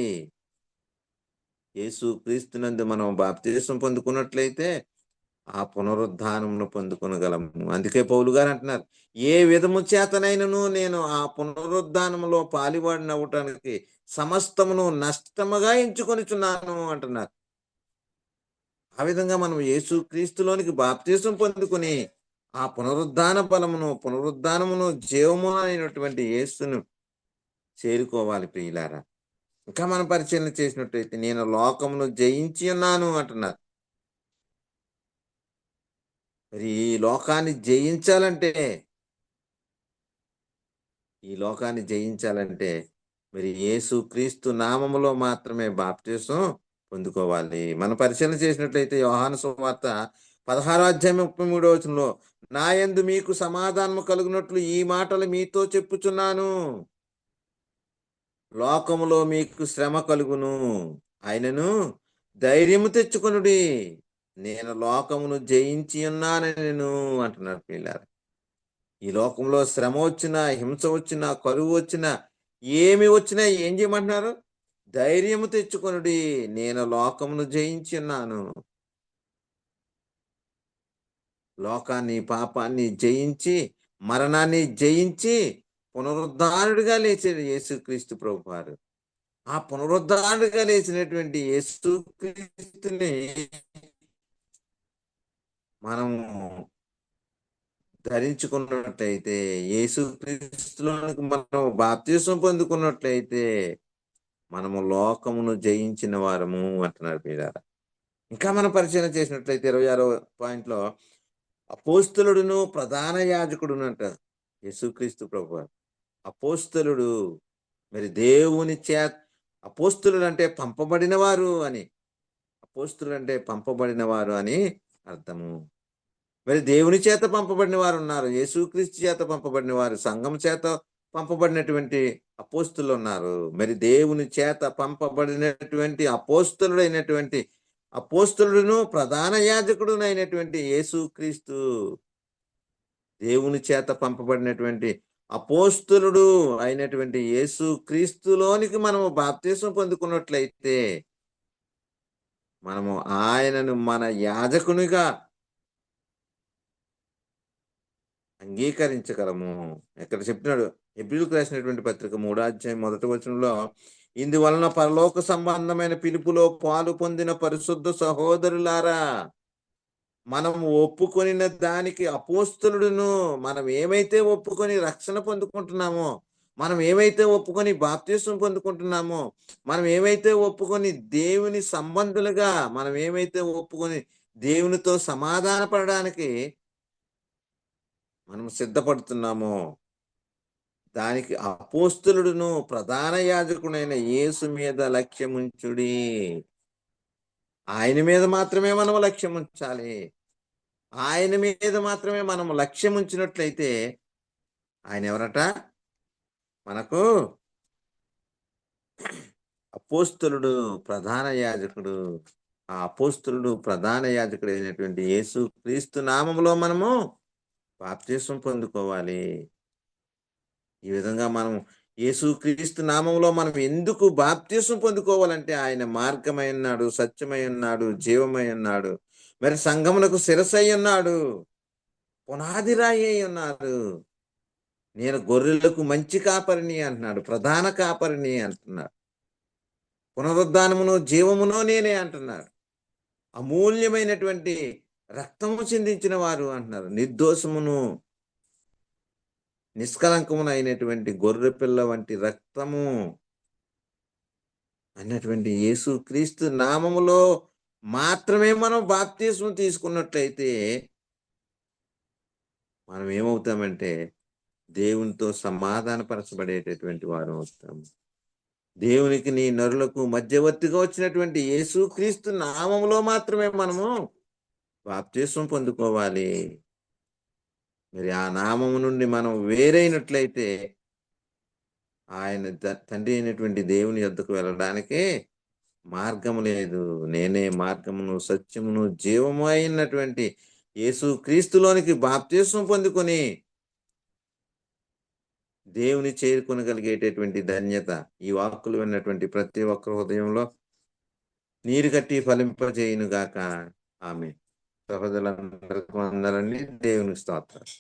యేసుక్రీస్తునందు మనం బాప్తిసం పొందుకున్నట్లయితే ఆ పునరుద్ధానమును పొందుకొనగలము. అందుకే పౌలు గారు అంటున్నారు, ఏ విధము చేతనైనను నేను ఆ పునరుద్ధానములో పాలివాడినవ్వటానికి సమస్తమును నష్టముగా ఎంచుకొనుచున్నాను అంటున్నారు. ఆ విధంగా మనం యేసుక్రీస్తులోనికి బాప్తిసం పొందుకొని ఆ పునరుద్ధానమును జీవము అయినటువంటి యేసును చేరుకోవాలి ప్రియులారా. ఇంకా మనం పరిశీలన చేసినట్టయితే, నేను లోకమును జయించి ఉన్నాను అంటున్నారు. మరి ఈ లోకాన్ని జయించాలంటే మరి యేసుక్రీస్తు నామములో మాత్రమే బాప్తిసం పొందుకోవాలి. మనం పరిశీలన చేసినట్లయితే యోహాను సువార్త 16వ అధ్యాయం 33వ వచనంలో, నా యందు మీకు సమాధానము కలుగునట్లు ఈ మాటలు మీతో చెప్పుచున్నాను. లోకములో మీకు శ్రమ కలుగును, అయినను ధైర్యము తెచ్చుకొనుడి, నేను లోకమును జయించి ఉన్నానెను అంటున్నారు పిల్లారా. ఈ లోకంలో శ్రమ వచ్చినా, హింస వచ్చినా, కరువు వచ్చినా, ఏమి వచ్చినా ఏం చేయమంటున్నారు? ధైర్యము తెచ్చుకొనుడి, నేను లోకమును జయించి ఉన్నాను. లోకాన్ని, పాపాన్ని జయించి, మరణాన్ని జయించి పునరుద్ధానుడిగా లేచాడు యేసుక్రీస్తు ప్రభువారు. ఆ పునరుద్ధానుడిగా లేచినటువంటి యేసుక్రీస్తుని మనము ధరించుకున్నట్లయితే, యేసుక్రీస్తులోనికి మనం బాప్తిసం పొందుకున్నట్లయితే మనము లోకమును జయించిన వారము అంటున్నారు ప్రియులారా. ఇంకా మనం పరిశీలన చేసినట్లయితే 26వ పాయింట్లో, అపోస్తలుడును ప్రధాన యాజకుడును అంటారు యేసుక్రీస్తు ప్రభువారు. అపోస్తలుడు మరి దేవుని చేత, అపోస్తలుడు అంటే పంపబడిన వారు అని, అపోస్తలుడు అంటే పంపబడిన వారు అని అర్థము. మరి దేవుని చేత పంపబడిన వారు ఉన్నారు, యేసుక్రీస్తు చేత పంపబడిన వారు, సంఘం చేత పంపబడినటువంటి అపోస్తులు ఉన్నారు. మరి దేవుని చేత పంపబడినటువంటి అపోస్తులుడును ప్రధాన యాజకుడును అయినటువంటి యేసుక్రీస్తు, దేవుని చేత పంపబడినటువంటి అపోస్తులుడు అయినటువంటి యేసుక్రీస్తులోనికి మనము బాప్తిసం పొందుకున్నట్లయితే మనము ఆయనను మన యాజకునిగా అంగీకరించగలము. ఇక్కడ చెప్తున్నాడు హెబ్రీయులకు రాసినటువంటి పత్రిక 3 అధ్యాయం 1 వచనంలో, ఇందువలన పరలోక సంబంధమైన పిలుపులో పాలు పొందిన పరిశుద్ధ సహోదరులారా, మనం ఒప్పుకొనిన దానికి అపోస్తలుడును, మనం ఏమైతే ఒప్పుకొని రక్షణ పొందుకుంటున్నామో, మనం ఏమైతే ఒప్పుకొని బాప్తిస్మం పొందుకుంటున్నామో, మనం ఏమైతే ఒప్పుకొని దేవుని సంబంధులుగా, మనం ఏమైతే ఒప్పుకొని దేవునితో సమాధాన పడడానికి మనం సిద్ధపడుతున్నామో, దానికి అపోస్తలుడును ప్రధాన యాజకుడైన యేసు మీద లక్ష్యముంచుడి. ఆయన మీద మాత్రమే మనం లక్ష్యముంచాలి. ఆయన మీద మాత్రమే మనం లక్ష్యముంచినట్లయితే ఆయన ఎవరట? మనకు అపోస్తలుడు, ప్రధాన యాజకుడు. ఆ అపోస్తలుడు, ప్రధాన యాజకుడు అయినటువంటి యేసు క్రీస్తు నామములో మనము బాప్తిస్మం పొందుకోవాలి. ఈ విధంగా మనం యేసుక్రీస్తు నామములో మనం ఎందుకు బాప్తిస్మం పొందుకోవాలంటే, ఆయన మార్గమై ఉన్నాడు, సత్యమై ఉన్నాడు, జీవమై ఉన్నాడు. మరి సంఘమునకు శిరస్సై ఉన్నాడు, పునాది రాయి అయి ఉన్నాడు. నేను గొర్రెలకు మంచి కాపరిని అంటున్నాడు, ప్రధాన కాపరిని అంటున్నాడు. పునరుద్ధానమును జీవమును నేనే అంటున్నాడు. అమూల్యమైనటువంటి రక్తము చిందించిన వారు అంటున్నారు. నిర్దోషమును నిష్కలంకమునైనటువంటి గొర్రె పిల్ల వంటి రక్తము అన్నటువంటి యేసుక్రీస్తు నామములో మాత్రమే మనం బాప్తిస్మం తీసుకున్నట్లయితే మనం ఏమవుతామంటే దేవునితో సమాధానపరచబడేటటువంటి వారు అవుతాము. దేవునికి నీ నరులకు మధ్యవర్తిగా వచ్చినటువంటి యేసుక్రీస్తు నామములో మాత్రమే మనము బాప్తిస్మం పొందుకోవాలి. మరి ఆ నామము నుండి మనం వేరైనట్లయితే ఆయన తండ్రి అయినటువంటి దేవుని యొద్దకు వెళ్ళడానికి మార్గము లేదు. నేనే మార్గమును, సత్యమును, జీవము అయినటువంటి యేసుక్రీస్తులోనికి బాప్తిస్మం పొందుకొని దేవుని చేరుకొనగలిగేటటువంటి ధన్యత ఈ వాక్కులు విన్నటువంటి ప్రతి ఒక్క హృదయంలో నీరు కట్టి ఫలింపజేయును గాక. ఆమేన్. సహోదరులందరికీ వందనాలండి. దేవునికి స్తోత్రాలు.